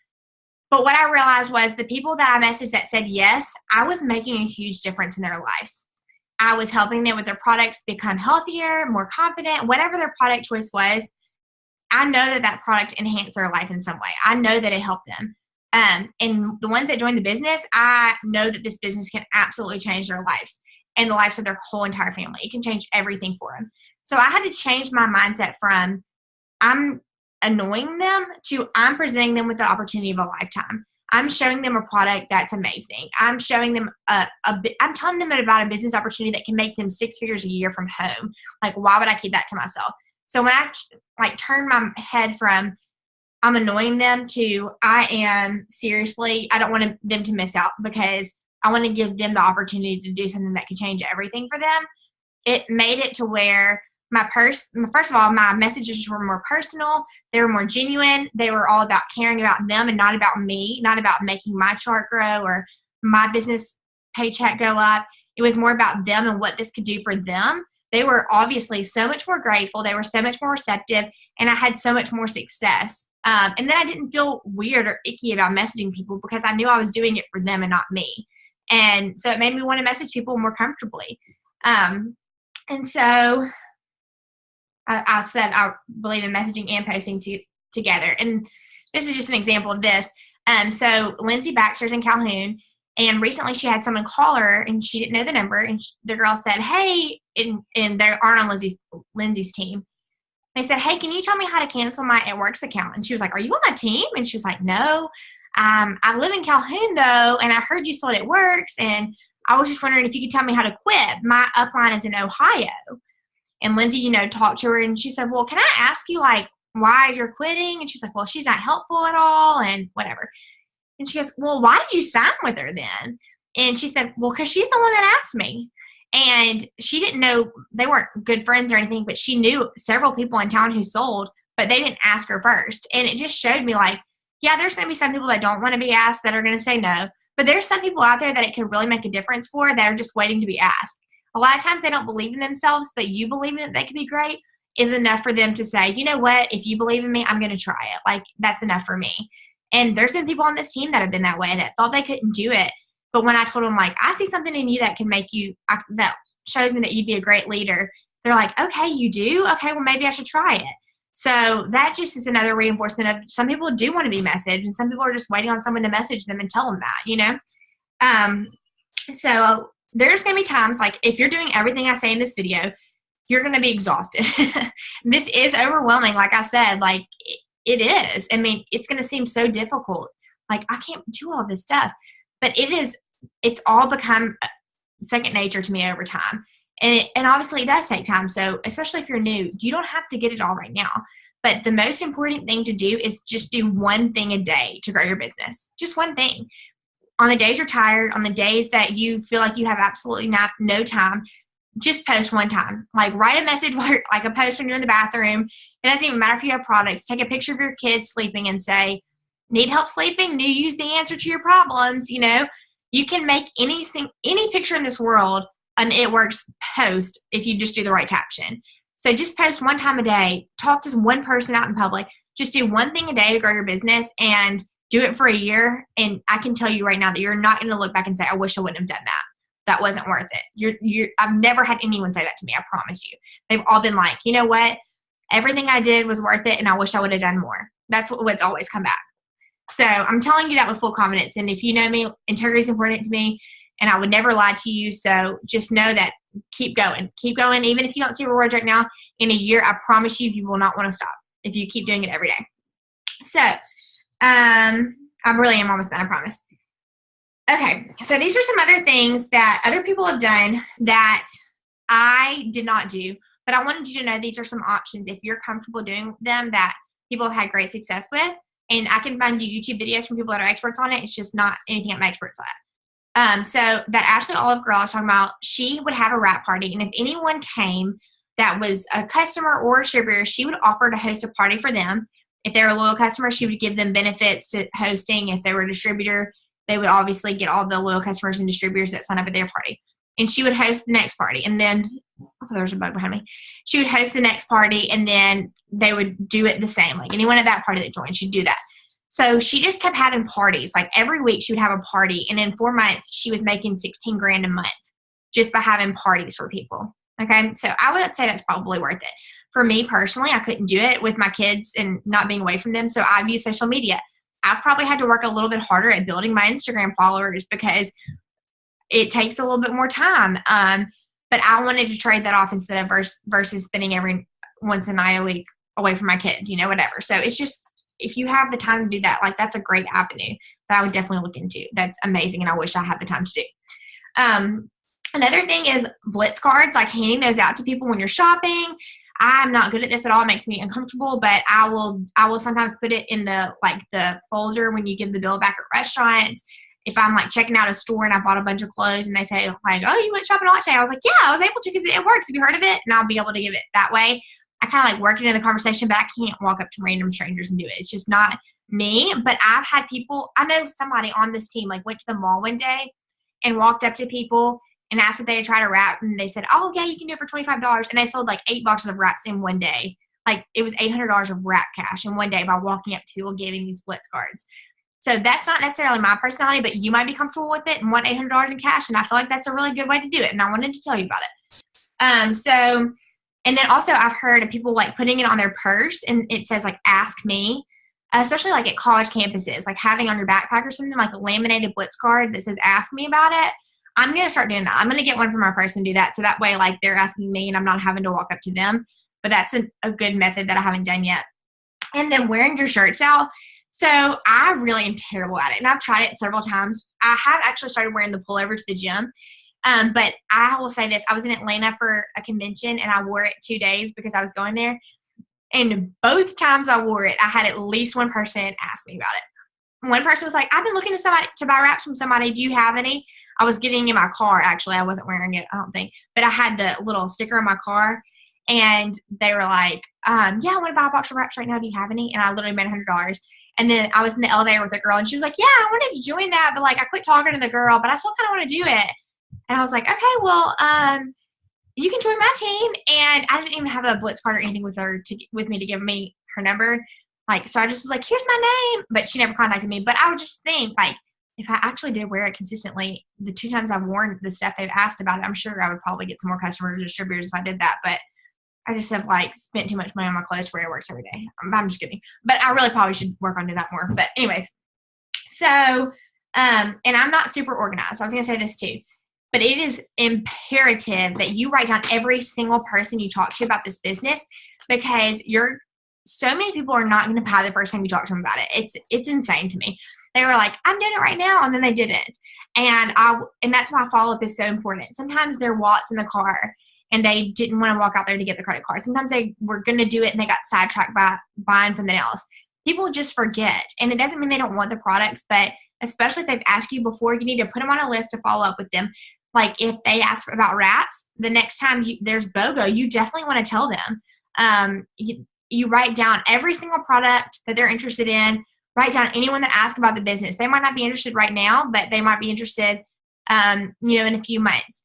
But what I realized was the people that I messaged that said yes, I was making a huge difference in their lives. I was helping them with their products become healthier, more confident, whatever their product choice was. I know that product enhanced their life in some way. I know that it helped them. And the ones that joined the business, I know that this business can absolutely change their lives and the lives of their whole entire family. It can change everything for them. So I had to change my mindset from I'm annoying them to I'm presenting them with the opportunity of a lifetime. I'm showing them a product that's amazing. I'm showing them I'm telling them about a business opportunity that can make them 6 figures a year from home. Like, why would I keep that to myself? So when I turn my head from I'm annoying them to I don't want them to miss out, because I want to give them the opportunity to do something that can change everything for them. It made it to where first of all, my messages were more personal. They were more genuine. They were all about caring about them and not about me, not about making my chart grow or my business paycheck go up. It was more about them and what this could do for them. They were obviously so much more grateful. They were so much more receptive, and I had so much more success. And then I didn't feel weird or icky about messaging people because I knew I was doing it for them and not me. And so it made me want to message people more comfortably. And so I said I believe in messaging and posting together. And this is just an example of this. So Lindsay Baxter's in Calhoun, and recently she had someone call her, and she didn't know the number. And the girl said, "Hey," and they aren't on Lindsay's team. They said, "Hey, can you tell me how to cancel my AtWorks account?" And she was like, "Are you on my team?" And she was like, "No, I live in Calhoun though, and I heard you sold AtWorks, and I was just wondering if you could tell me how to quit. My upline is in Ohio." And Lindsay, talked to her, and she said, "Well, can I ask you, like, why you're quitting?" And she's like, "Well, she's not helpful at all," and whatever. And she goes, "Well, why did you sign with her then?" And she said, "Well, because she's the one that asked me." And she didn't know, they weren't good friends or anything, but she knew several people in town who sold, but they didn't ask her first. And it just showed me, like, yeah, there's going to be some people that don't want to be asked that are going to say no. But there's some people out there that it could really make a difference for that are just waiting to be asked. A lot of times they don't believe in themselves, but you believe that they could be great is enough for them to say, you know what, if you believe in me, I'm going to try it. Like, that's enough for me. And there's been people on this team that have been that way, that thought they couldn't do it. But when I told them, like, I see something in you that can make you, that shows me that you'd be a great leader, they're like, okay, you do? Okay, well, maybe I should try it. So that just is another reinforcement of some people do want to be messaged, and some people are just waiting on someone to message them and tell them that, So there's going to be times, like, if you're doing everything I say in this video, you're going to be exhausted. This is overwhelming. Like I said, like, it is. I mean, it's going to seem so difficult. Like, I can't do all this stuff. But it's all become second nature to me over time. And obviously it does take time. So especially if you're new, you don't have to get it all right now. But the most important thing to do is just do one thing a day to grow your business. Just one thing. On the days you're tired, on the days that you feel like you have absolutely no time, just post one time. Like, write a message, like a post when you're in the bathroom. It doesn't even matter if you have products. Take a picture of your kids sleeping and say, "Need help sleeping? New use the answer to your problems." You can make any picture in this world an It Works post if you just do the right caption. So just post one time a day, talk to one person out in public, just do one thing a day to grow your business and do it for a year. And I can tell you right now that you're not going to look back and say, I wish I wouldn't have done that. That wasn't worth it. I've never had anyone say that to me. I promise you. They've all been like, you know what? Everything I did was worth it. And I wish I would have done more. That's what's always come back. So I'm telling you that with full confidence. And if you know me, integrity is important to me and I would never lie to you. So just know that keep going. Keep going. Even if you don't see rewards right now, in a year, I promise you, you will not want to stop if you keep doing it every day. So I really am almost done, I promise. Okay, so these are some other things that other people have done that I did not do, but I wanted you to know these are some options if you're comfortable doing them that people have had great success with. And I can find you YouTube videos from people that are experts on it. It's just not anything I'm experts at. So that Ashley Olive girl I was talking about, she would have a wrap party. And if anyone came that was a customer or a distributor, she would offer to host a party for them. If they were a loyal customer, she would give them benefits to hosting. If they were a distributor, they would obviously get all the loyal customers and distributors that sign up at their party. And she would host the next party. And then, there's a bug behind me. She would host the next party and then they would do it the same. Like anyone at that party that joined, she'd do that. So she just kept having parties. Like every week she would have a party. And in 4 months, she was making $16,000 a month just by having parties for people. Okay. So I would say that's probably worth it. For me personally, I couldn't do it with my kids and not being away from them. So I've used social media. I've probably had to work a little bit harder at building my Instagram followers because it takes a little bit more time. But I wanted to trade that off instead of versus spending every once a night a week away from my kids, whatever. So it's just, if you have the time to do that, like that's a great avenue that I would definitely look into. That's amazing. And I wish I had the time to do. Another thing is Blitz cards, like handing those out to people when you're shopping. I'm not good at this at all. It makes me uncomfortable, but I will sometimes put it in the folder when you give the bill back at restaurants. If I'm like checking out a store and I bought a bunch of clothes and they say like, oh, you went shopping a lot today. I was like, yeah, I was able to because it works. Have you heard of it? And I'll be able to give it that way. I kind of like work into the conversation, but I can't walk up to random strangers and do it. It's just not me. But I've had people, I know somebody on this team like went to the mall one day and walked up to people and asked if they had tried a wrap, and they said, oh, yeah, you can do it for $25. And they sold like 8 boxes of wraps in one day. Like it was $800 of wrap cash in one day by walking up to people giving these Blitz cards. So that's not necessarily my personality, but you might be comfortable with it and want $800 in cash. And I feel like that's a really good way to do it. And I wanted to tell you about it. And then also I've heard of people like putting it on their purse and it says like, ask me, especially like at college campuses, like having on your backpack or something like a laminated Blitz card that says, ask me about it. I'm going to start doing that. I'm going to get one for my purse and do that. So that way, like they're asking me and I'm not having to walk up to them, but that's a good method that I haven't done yet. And then wearing your shirts out. So I really am terrible at it. And I've tried it several times. I have actually started wearing the pullover to the gym. But I will say this, I was in Atlanta for a convention and I wore it 2 days because I was going there. And both times I wore it, I had at least one person ask me about it. One person was like, I've been looking to buy wraps from somebody. Do you have any? I was getting in my car, actually. I wasn't wearing it, I don't think. But I had the little sticker in my car. And they were like, yeah, I want to buy a box of wraps right now. Do you have any? And I literally made $100. And then I was in the elevator with a girl. And she was like, yeah, I wanted to join that. But, like, I quit talking to the girl. But I still kind of want to do it. And I was like, okay, well, you can join my team. And I didn't even have a Blitz card or anything with me to give me her number. Like, so I just was like, here's my name. But she never contacted me. But I would just think, like, if I actually did wear it consistently, the 2 times I've worn the stuff they've asked about it, I'm sure I would probably get some more customers or distributors if I did that. But I just have like spent too much money on my clothes for It Works every day. I'm just kidding. But I really probably should work on doing that more. But anyways, so, and I'm not super organized. So I was going to say this too. But it is imperative that you write down every single person you talk to about this business because so many people are not going to buy the first time you talk to them about it. It's insane to me. They were like, I'm doing it right now, and then they didn't. And that's why follow-up is so important. Sometimes they're Watts in the car, and they didn't want to walk out there to get the credit card. Sometimes they were going to do it, and they got sidetracked by buying something else. People just forget, and it doesn't mean they don't want the products, but especially if they've asked you before, you need to put them on a list to follow up with them. Like if they ask about wraps, the next time there's BOGO, you definitely want to tell them. You write down every single product that they're interested in. Write down anyone that asks about the business. They might not be interested right now, but they might be interested, in a few months.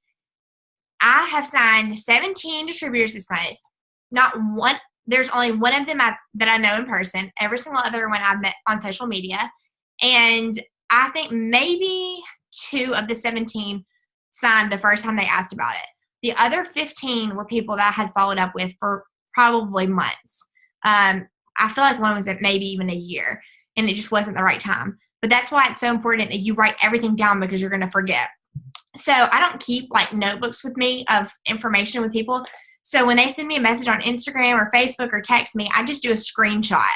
I have signed 17 distributors this month. Not one, there's only one of them that I know in person. Every single other one I've met on social media. And I think maybe 2 of the 17 signed the first time they asked about it. The other 15 were people that I had followed up with for probably months. I feel like one was at maybe even a year, and it just wasn't the right time. But that's why it's so important that you write everything down, because you're going to forget. So I don't keep like notebooks with me of information with people. So when they send me a message on Instagram or Facebook or text me, I just do a screenshot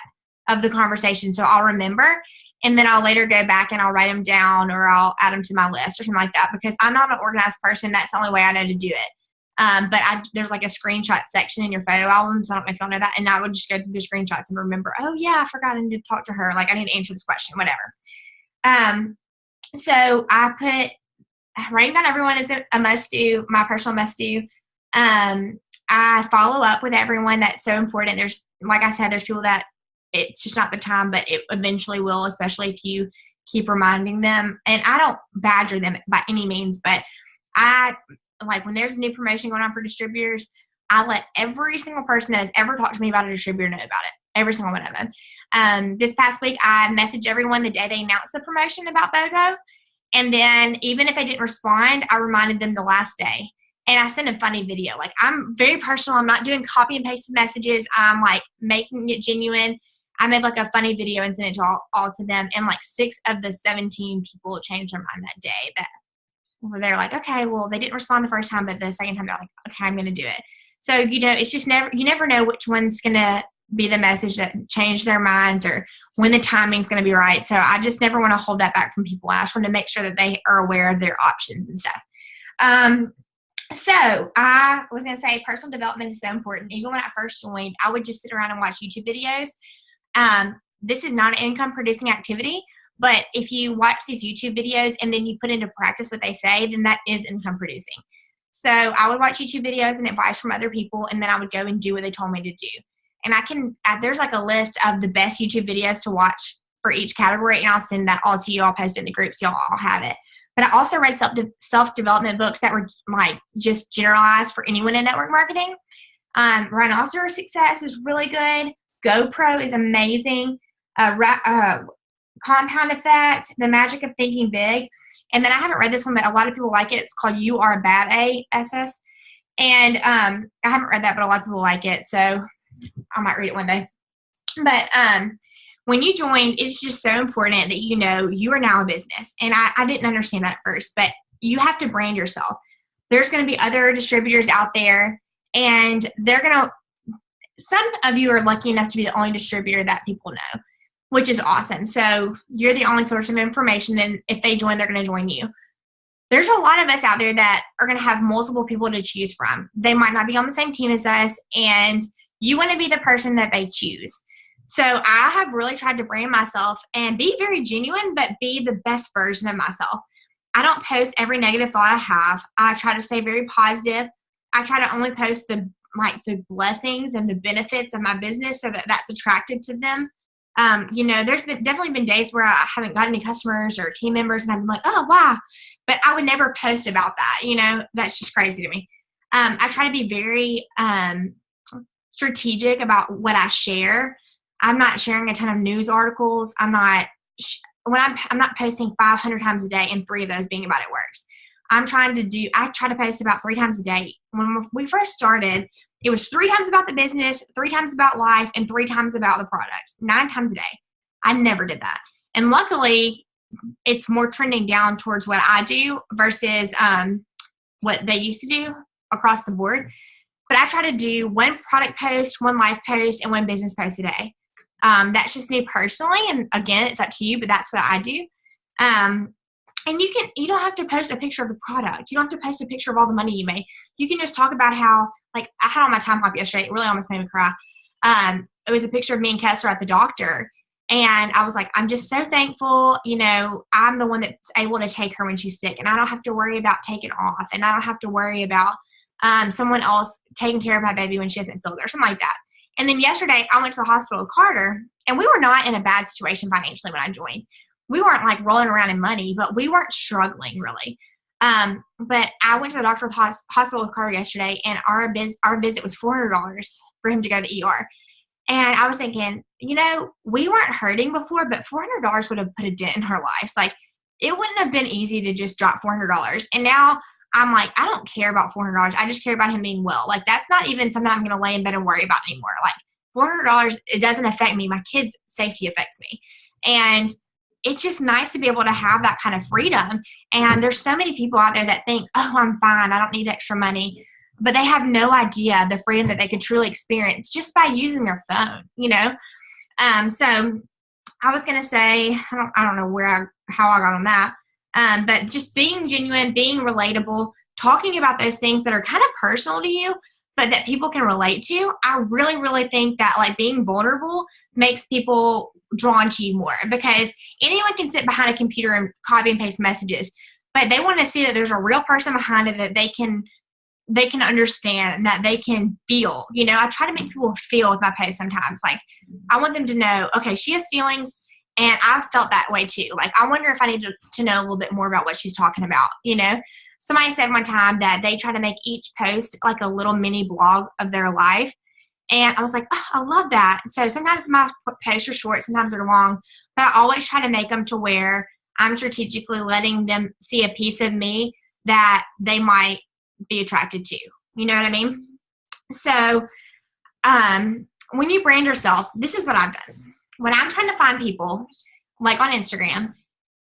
of the conversation so I'll remember. And then I'll later go back and I'll write them down, or I'll add them to my list or something like that, because I'm not an organized person. That's the only way I know to do it. But there's like a screenshot section in your photo albums. I don't know if y'all know that. And I would just go through the screenshots and remember, oh yeah, I forgot I need to talk to her. Like I need to answer this question, whatever. So I put writing down everyone is a must do, my personal must do. I follow up with everyone. That's so important. There's, like I said, there's people that it's just not the time, but it eventually will, especially if you keep reminding them. And I don't badger them by any means, but I like when there's new promotion going on for distributors, I let every single person that has ever talked to me about a distributor know about it. Every single one of them. This past week, I messaged everyone the day they announced the promotion about BOGO. And then even if they didn't respond, I reminded them the last day. And I sent a funny video. Like, I'm very personal. I'm not doing copy and paste messages. I'm like making it genuine. I made like a funny video and sent it to all to them. And like 6 of the 17 people changed their mind that day. That they're like, okay, well, they didn't respond the first time, but the second time they're like, okay, I'm going to do it. So, it's just you never know which one's going to be the message that changed their minds or when the timing's going to be right. So I just never want to hold that back from people. I just want to make sure that they are aware of their options and stuff. So I was going to say personal development is so important. Even when I first joined, I would just sit around and watch YouTube videos. This is not an income producing activity, but if you watch these YouTube videos and then you put into practice what they say, then that is income producing. So I would watch YouTube videos and advice from other people, and then I would go and do what they told me to do. And there's like a list of the best YouTube videos to watch for each category, and I'll send that all to you. I'll post it in the group so y'all all have it. But I also read self-development books that were like just generalized for anyone in network marketing. Rhinoceros Success is really good. GoPro is amazing. Compound Effect, The Magic of Thinking Big. And then I haven't read this one, but a lot of people like it. It's called You Are a Bad Ass. And I haven't read that, but a lot of people like it. So I might read it one day. But when you join, it's just so important that you are now a business. And I didn't understand that at first, but you have to brand yourself. There's going to be other distributors out there, and some of you are lucky enough to be the only distributor that people know, which is awesome. So you're the only source of information, and if they join, they're going to join you. There's a lot of us out there that are going to have multiple people to choose from. They might not be on the same team as us, and you want to be the person that they choose. So I have really tried to brand myself and be very genuine, but be the best version of myself. I don't post every negative thought I have. I try to stay very positive. I try to only post the blessings and the benefits of my business so that that's attractive to them. There's definitely been days where I haven't got any customers or team members, and I'm like, oh, wow. But I would never post about that. That's just crazy to me. I try to be very strategic about what I share. I'm not sharing a ton of news articles. I'm not posting 500 times a day and 3 of those being about It Works. I try to post about 3 times a day. When we first started, it was 3 times about the business, 3 times about life, and 3 times about the products, 9 times a day. I never did that. And luckily, it's more trending down towards what I do versus what they used to do across the board. But I try to do 1 product post, 1 life post, and 1 business post a day. That's just me personally. And again, it's up to you, but that's what I do. And you don't have to post a picture of the product. You don't have to post a picture of all the money you made. You can just talk about how, like, I had on my time hop yesterday. It really almost made me cry. It was a picture of me and Kessler at the doctor. And I was like, I'm just so thankful. I'm the one that's able to take her when she's sick. And I don't have to worry about taking off. And I don't have to worry about someone else taking care of my baby when she doesn't feel good or something like that. And then yesterday, I went to the hospital with Carter. And we were not in a bad situation financially when I joined. We weren't like rolling around in money, but we weren't struggling really. But I went to the doctor hospital with Carter yesterday, and our visit was $400 for him to go to ER. And I was thinking, we weren't hurting before, but $400 would have put a dent in our lives. Like, it wouldn't have been easy to just drop $400. And now I'm like, I don't care about $400. I just care about him being well. Like, that's not even something I'm going to lay in bed and worry about anymore. Like, $400, it doesn't affect me. My kids' safety affects me. And it's just nice to be able to have that kind of freedom. And there's so many people out there that think, oh, I'm fine, I don't need extra money. But they have no idea the freedom that they could truly experience just by using their phone, So I was going to say, I don't know how I got on that. But just being genuine, being relatable, talking about those things that are kind of personal to you, but that people can relate to. I really, really think that like being vulnerable makes people drawn to you more, because anyone can sit behind a computer and copy and paste messages, but they want to see that there's a real person behind it that they can understand and that they can feel. I try to make people feel with my posts sometimes. Like, I want them to know, okay, she has feelings, and I've felt that way too. Like, I wonder if I need to know a little bit more about what she's talking about, Somebody said one time that they try to make each post like a little mini blog of their life. And I was like, oh, I love that. So sometimes my posts are short, sometimes they're long, but I always try to make them to where I'm strategically letting them see a piece of me that they might be attracted to. You know what I mean? So when you brand yourself, this is what I've done. When I'm trying to find people, like on Instagram,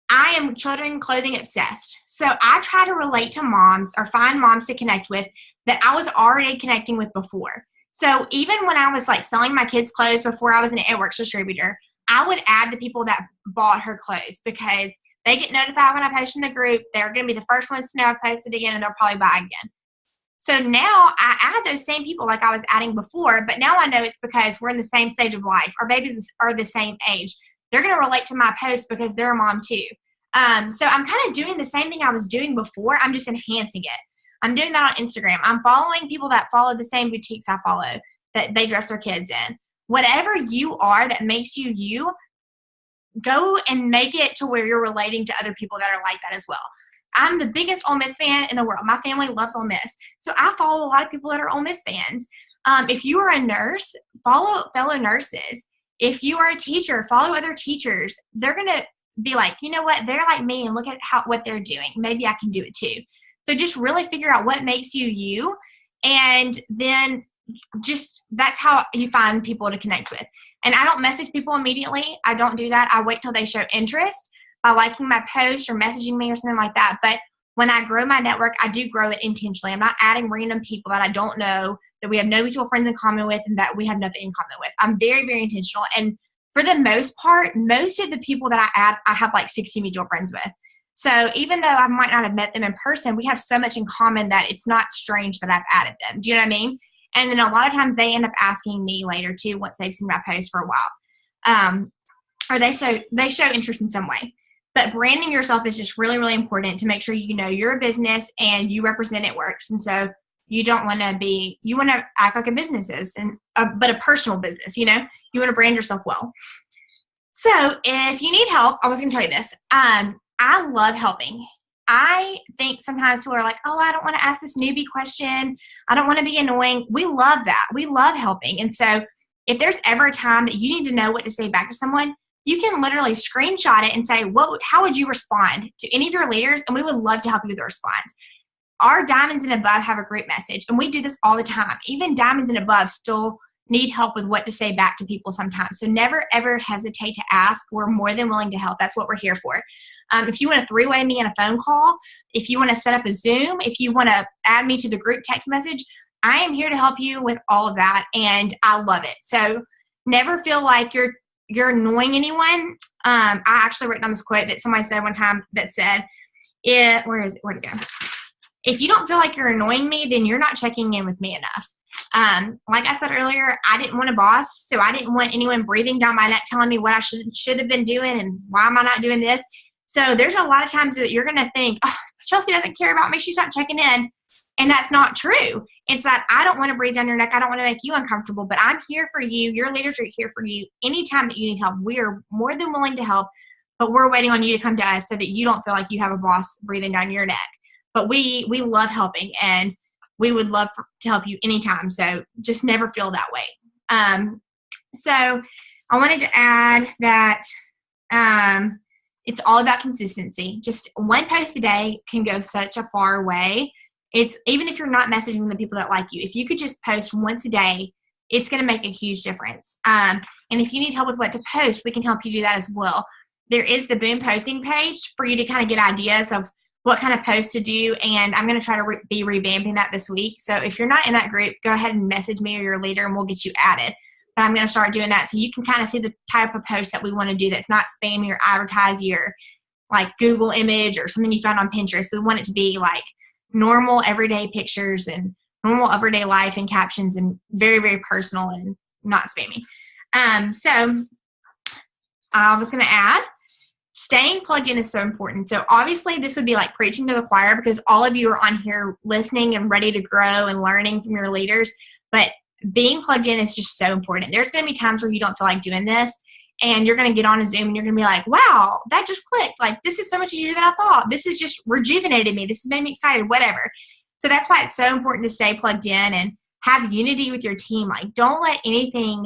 I am children clothing obsessed. So I try to relate to moms or find moms to connect with that I was already connecting with before. So even when I was like selling my kids' clothes before I was an It Works distributor, I would add the people that bought her clothes, because they get notified when I post in the group. They're going to be the first ones to know I've posted again, and they'll probably buy again. So now I add those same people like I was adding before, but now I know it's because we're in the same stage of life. Our babies are the same age. They're going to relate to my post because they're a mom too. So I'm kind of doing the same thing I was doing before. I'm just enhancing it. I'm doing that on Instagram. I'm following people that follow the same boutiques I follow, that they dress their kids in. Whatever you are that makes you you, go and make it to where you're relating to other people that are like that as well. I'm the biggest Ole Miss fan in the world. My family loves Ole Miss. So I follow a lot of people that are Ole Miss fans. If you are a nurse, follow fellow nurses. If you are a teacher, follow other teachers. They're going to be like, you know what? They're like me, and look at what they're doing. Maybe I can do it too. So just really figure out what makes you you, and then just that's how you find people to connect with. And I don't message people immediately. I don't do that. I wait till they show interest by liking my post or messaging me or something like that. But when I grow my network, I do grow it intentionally. I'm not adding random people that I don't know, that we have no mutual friends in common with, and that we have nothing in common with. I'm very, very intentional. And for the most part, most of the people that I add, I have like 60 mutual friends with. So even though I might not have met them in person, we have so much in common that it's not strange that I've added them. Do you know what I mean? And then a lot of times they end up asking me later too, once they've seen my post for a while. Or they show interest in some way. But branding yourself is just really, really important to make sure you know you're a business and you represent It Works. And so you don't want to you want to act like a business is, but a personal business, you want to brand yourself well. So if you need help, I was going to tell you this. I love helping. I think sometimes people are like, oh, I don't want to ask this newbie question. I don't want to be annoying. We love that. We love helping. And so if there's ever a time that you need to know what to say back to someone, you can literally screenshot it and say, how would you respond to any of your leaders? And we would love to help you with the response. Our Diamonds and Above have a group message, and we do this all the time. Even Diamonds and Above still need help with what to say back to people sometimes. So never, ever hesitate to ask. We're more than willing to help. That's what we're here for. If you want to three-way me in a phone call, if you want to set up a Zoom, if you want to add me to the group text message, I am here to help you with all of that, and I love it. So never feel like you're annoying anyone. I actually wrote down this quote that somebody said one time that said, where'd it go? If you don't feel like you're annoying me, then you're not checking in with me enough. Like I said earlier, I didn't want a boss, so I didn't want anyone breathing down my neck telling me what I should have been doing and why am I not doing this. So there's a lot of times that you're going to think, oh, Chelsea doesn't care about me. She's not checking in. And that's not true. It's that I don't want to breathe down your neck. I don't want to make you uncomfortable, but I'm here for you. Your leaders are here for you. Anytime that you need help, we are more than willing to help, but we're waiting on you to come to us so that you don't feel like you have a boss breathing down your neck. but we love helping, and we would love to help you anytime. So just never feel that way. So I wanted to add that it's all about consistency. Just one post a day can go such a far way. It's even if you're not messaging the people that like you, if you could just post once a day, it's going to make a huge difference. And if you need help with what to post, we can help you do that as well. There is the Boom posting page for you to kind of get ideas of what kind of posts to do, and I'm going to try to be revamping that this week. So if you're not in that group, go ahead and message me or your leader, and we'll get you added. But I'm going to start doing that so you can kind of see the type of post that we want to do that's not spammy or advertising or like Google image or something you found on Pinterest. We want it to be like normal everyday pictures and normal everyday life and captions, and very, very personal and not spammy. So I was going to add, staying plugged in is so important. So obviously this would be like preaching to the choir, because all of you are on here listening and ready to grow and learning from your leaders. But being plugged in is just so important. There's going to be times where you don't feel like doing this, and you're going to get on a Zoom and you're going to be like, wow, that just clicked. Like, this is so much easier than I thought. This has just rejuvenated me. This has made me excited, whatever. So that's why it's so important to stay plugged in and have unity with your team. Like, don't let anything,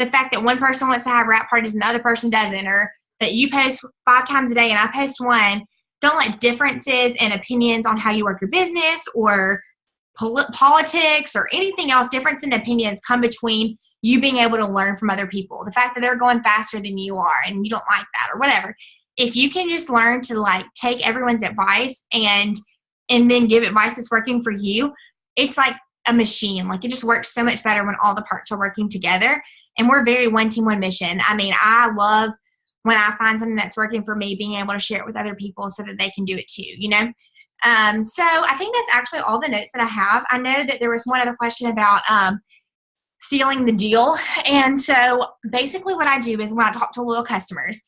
the fact that one person wants to have wrap parties and the other person doesn't, or that you post 5 times a day and I post 1, don't let differences and opinions on how you work your business or politics or anything else, difference in opinions, come between you being able to learn from other people. The fact that they're going faster than you are and you don't like that or whatever. If you can just learn to like take everyone's advice and then give advice that's working for you, it's like a machine. Like, it just works so much better when all the parts are working together. And we're very one team, one mission. I mean, I love when I find something that's working for me, being able to share it with other people so that they can do it too, you know? So I think that's actually all the notes that I have. I know that there was one other question about sealing the deal. And so basically what I do is when I talk to loyal customers,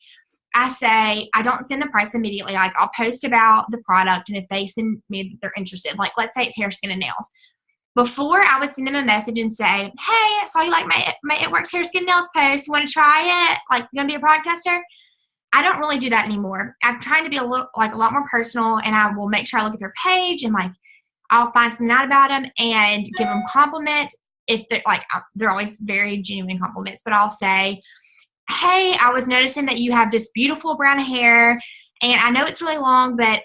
I say, I don't send the price immediately. Like, I'll post about the product, and if they send me, they're interested. Like, let's say it's hair, skin, and nails. Before, I would send them a message and say, hey, I saw you like my It Works hair, skin, nails post. You want to try it? Like, you going to be a product tester? I don't really do that anymore. I'm trying to be a lot more personal, and I will make sure I look at their page and like I'll find something out about them and give them compliments. If they're always very genuine compliments, but I'll say, hey, I was noticing that you have this beautiful brown hair, and I know it's really long, but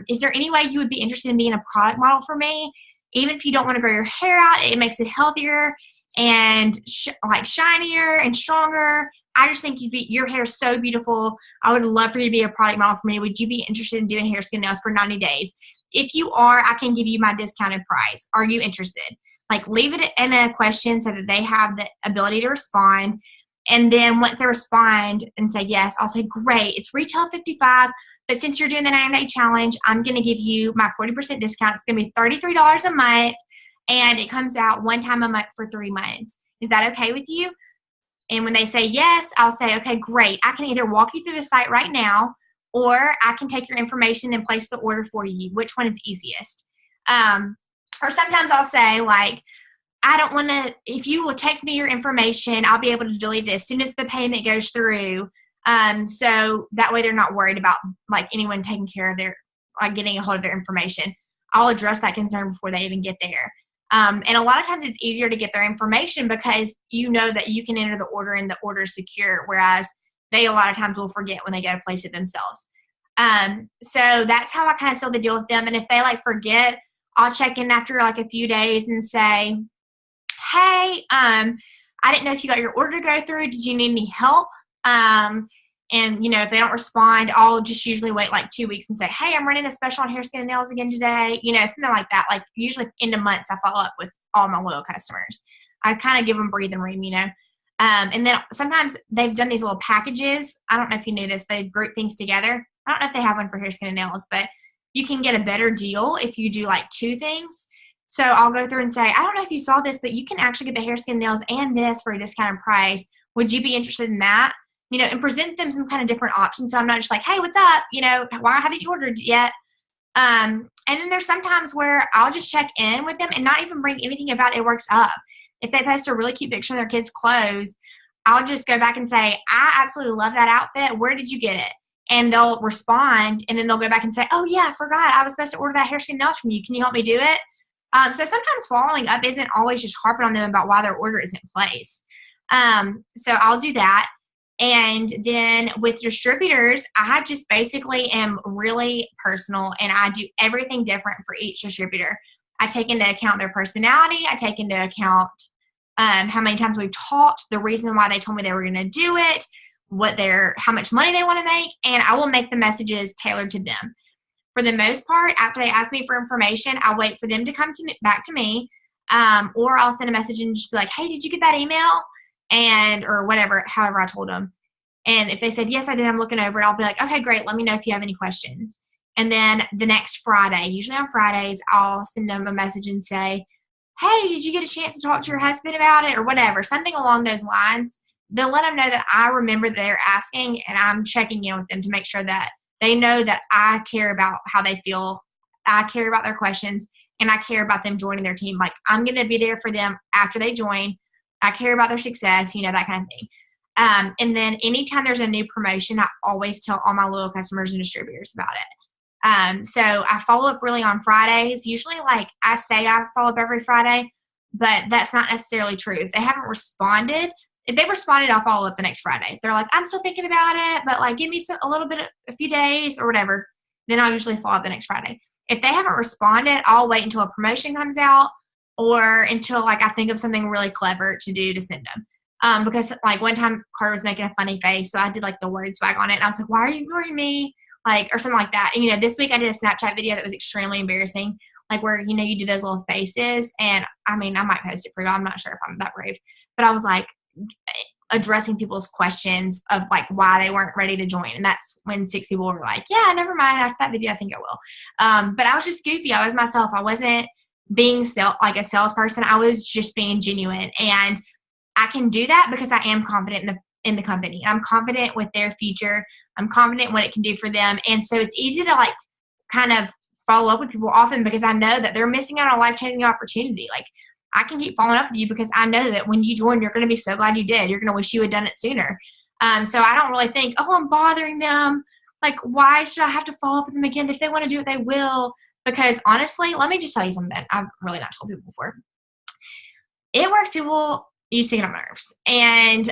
is there any way you would be interested in being a product model for me? Even if you don't want to grow your hair out, it makes it healthier and shinier and stronger. I just think your hair is so beautiful. I would love for you to be a product model for me. Would you be interested in doing hair, skin, nails for 90 days? If you are, I can give you my discounted price. Are you interested? Like, leave it in a question so that they have the ability to respond. And then once they respond and say yes, I'll say, great, it's retail $55, but since you're doing the 90-day challenge, I'm going to give you my 40% discount. It's going to be $33 a month, and it comes out one time a month for 3 months. Is that okay with you? And when they say yes, I'll say, okay, great. I can either walk you through the site right now, or I can take your information and place the order for you. Which one is easiest? Or sometimes I'll say, like, I don't want to, if you will text me your information, I'll be able to delete it as soon as the payment goes through. So that way they're not worried about like anyone taking care of getting a hold of their information. I'll address that concern before they even get there. And a lot of times it's easier to get their information because you know that you can enter the order and the order is secure, whereas they a lot of times will forget when they go to place it themselves. So that's how I kind of seal the deal with them. And if they like forget, I'll check in after like a few days and say, hey, I didn't know if you got your order to go through. Did you need any help? And, you know, if they don't respond, I'll just usually wait like 2 weeks and say, hey, I'm running a special on hair, skin, and nails again today. You know, something like that. Like, usually end of months, I follow up with all my loyal customers. I kind of give them breathing room, you know. And then sometimes they've done these little packages. I don't know if you knew this. They group things together. I don't know if they have one for hair, skin, and nails, but you can get a better deal if you do like 2 things. So I'll go through and say, I don't know if you saw this, but you can actually get the hair, skin, nails and this for a discounted price. Would you be interested in that? You know, and present them some kind of different options. So I'm not just like, hey, what's up? You know, why haven't you ordered yet? And then there's sometimes where I'll just check in with them and not even bring anything about It Works up. If they post a really cute picture of their kids' clothes, I'll just go back and say, I absolutely love that outfit. Where did you get it? and they'll respond, and then they'll go back and say, oh yeah, I forgot. I was supposed to order that hair, skin, nails from you. Can you help me do it? So sometimes following up isn't always just harping on them about why their order isn't placed. So I'll do that. And then with distributors, I just basically am really personal, and I do everything different for each distributor. I take into account their personality. I take into account how many times we've talked, the reason why they told me they were going to do it, how much money they want to make, and I will make the messages tailored to them. For the most part, after they ask me for information, I'll wait for them to come back to me, or I'll send a message and just be like, hey, did you get that email? Or whatever, however I told them. And if they said, yes, I did, I'm looking over it, I'll be like, okay, great, let me know if you have any questions. And then the next Friday, usually on Fridays, I'll send them a message and say, hey, did you get a chance to talk to your husband about it, or whatever, something along those lines. They'll let them know that I remember they're asking, and I'm checking in with them to make sure that they know that I care about how they feel. I care about their questions, and I care about them joining their team. Like, I'm going to be there for them after they join. I care about their success, that kind of thing. And then anytime there's a new promotion, I always tell all my loyal customers and distributors about it. So I follow up really on Fridays. Usually, like I say, I follow up every Friday, but that's not necessarily true. If they haven't responded, if they responded, I'll follow up the next Friday. If they're like, I'm still thinking about it, but like, give me a few days or whatever, then I'll usually follow up the next Friday. If they haven't responded, I'll wait until a promotion comes out, or until like I think of something really clever to do to send them. Because like one time Carter was making a funny face, so I did like the word swag on it, and I was like, why are you ignoring me? Like, or something like that. And this week I did a Snapchat video that was extremely embarrassing, like where you do those little faces, and I mean, I might post it for you. I'm not sure if I'm that brave, but I was like addressing people's questions of like why they weren't ready to join, and that's when 6 people were like, yeah, never mind, after that video I think I will. But I was just goofy. I was myself. I wasn't being like a salesperson. I was just being genuine, and I can do that because I am confident in the company. I'm confident with their future. I'm confident in what it can do for them. And so it's easy to like kind of follow up with people often because I know that they're missing out on a life-changing opportunity. Like, I can keep following up with you because I know that when you join, you're going to be so glad you did. You're going to wish you had done it sooner. So I don't really think, oh, I'm bothering them. Like, why should I have to follow up with them again? If they want to do it, they will. Because honestly, let me just tell you something I've really not told people before. It works people used to get on my nerves. And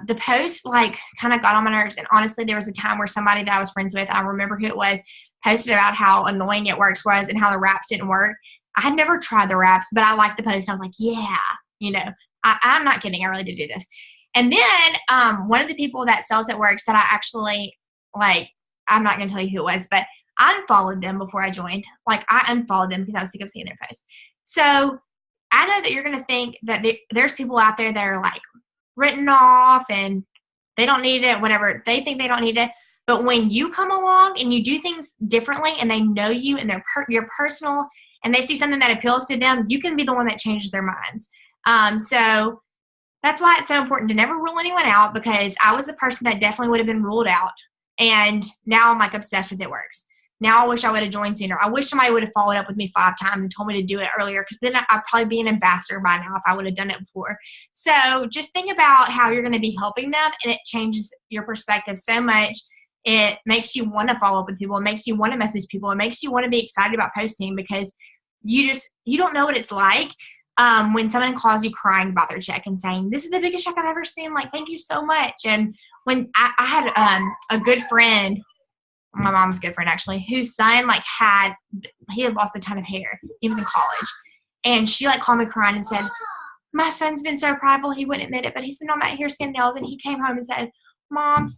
the post like kind of got on my nerves. And honestly, there was a time where somebody that I was friends with, I remember who it was, posted about how annoying It Works was and how the wraps didn't work. I had never tried the wraps, but I liked the post. I was like, yeah, I'm not kidding. I really did do this. And then one of the people that sells It Works that I actually like, I'm not going to tell you who it was, but I unfollowed them before I joined. Like, I unfollowed them because I was sick of seeing their posts. So I know that you're going to think that there's people out there that are like written off and they don't need it, whatever. They think they don't need it. But when you come along and you do things differently and they know you and you're personal and they see something that appeals to them, you can be the one that changes their minds. So that's why it's so important to never rule anyone out, because I was a person that definitely would have been ruled out. And now I'm like obsessed with It Works. Now I wish I would have joined sooner. I wish somebody would have followed up with me 5 times and told me to do it earlier, because then I'd probably be an ambassador by now if I would have done it before. So just think about how you're going to be helping them, and it changes your perspective so much. It makes you want to follow up with people. It makes you want to message people. It makes you want to be excited about posting, because you don't know what it's like when someone calls you crying about their check and saying, this is the biggest check I've ever seen. Like, thank you so much. And when I had a good friend, my mom's good friend actually, whose son he had lost a ton of hair. He was in college, and she like called me crying and said, my son's been so prideful he wouldn't admit it, but he's been on that hair, skin, nails, and he came home and said, Mom,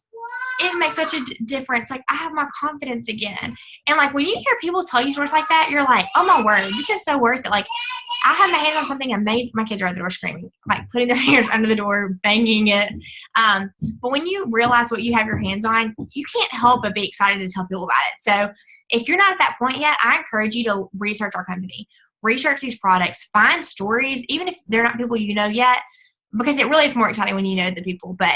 it makes such a difference. Like, I have my confidence again. And like, when you hear people tell you stories like that, you're like, oh my word, this is so worth it. Like, I had my hands on something amazing. My kids are at the door screaming, like putting their hands under the door, banging it. But when you realize what you have your hands on, you can't help but be excited to tell people about it. So if you're not at that point yet, I encourage you to research our company, research these products, find stories, even if they're not people you know yet, because it really is more exciting when you know the people. But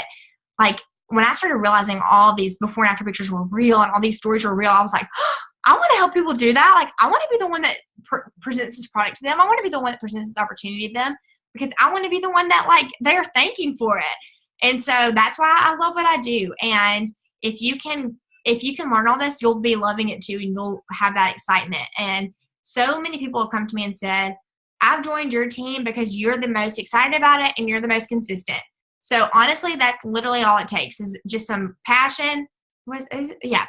like, when I started realizing all these before and after pictures were real and all these stories were real, I was like, oh, I want to help people do that. Like, I want to be the one that presents this product to them. I want to be the one that presents this opportunity to them, because I want to be the one that like they're thanking for it. And so that's why I love what I do. And if you can if you can learn all this, you'll be loving it too, and you'll have that excitement. And so many people have come to me and said, I've joined your team because you're the most excited about it and you're the most consistent. So honestly, that's literally all it takes is just some passion.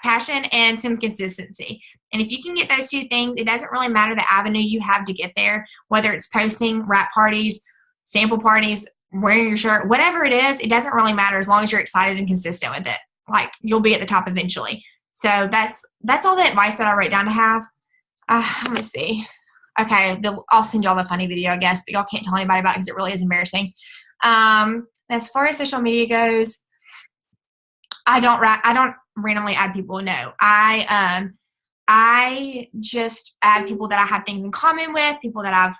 Passion and some consistency. And if you can get those two things, it doesn't really matter the avenue you have to get there, whether it's posting, wrap parties, sample parties, wearing your shirt, whatever it is, it doesn't really matter as long as you're excited and consistent with it. Like, you'll be at the top eventually. So that's all the advice that I wrote down to have. Let me see. Okay, I'll send y'all the funny video, I guess, but y'all can't tell anybody about it because it really is embarrassing. As far as social media goes, I don't randomly add people. No, I just add people that I have things in common with, people that I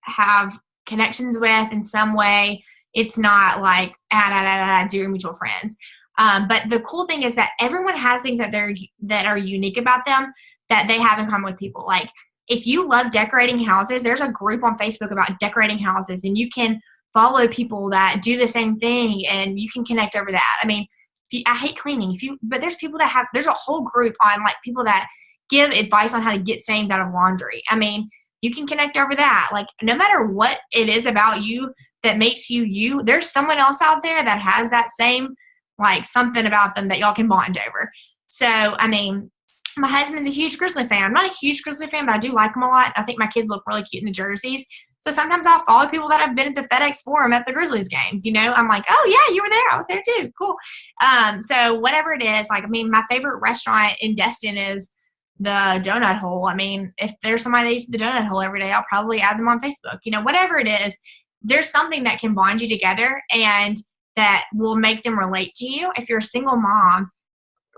have connections with in some way. It's not like add zero mutual friends. But the cool thing is that everyone has things that are unique about them that they have in common with people. Like, if you love decorating houses, there's a group on Facebook about decorating houses, and you can follow people that do the same thing, and you can connect over that. I mean, I hate cleaning. But there's people that there's a whole group on like people that give advice on how to get stains out of laundry. I mean, you can connect over that. Like, no matter what it is about you that makes you, there's someone else out there that has that same, like, something about them that y'all can bond over. So, I mean, my husband's a huge Grizzly fan. I'm not a huge Grizzly fan, but I do like them a lot. I think my kids look really cute in the jerseys. So sometimes I'll follow people that have been at the FedEx Forum at the Grizzlies games. You know, I'm like, oh, yeah, you were there. I was there too. Cool. So whatever it is, like, I mean, my favorite restaurant in Destin is the Donut Hole. I mean, if there's somebody that eats the Donut Hole every day, I'll probably add them on Facebook. You know, whatever it is, there's something that can bond you together and that will make them relate to you. If you're a single mom,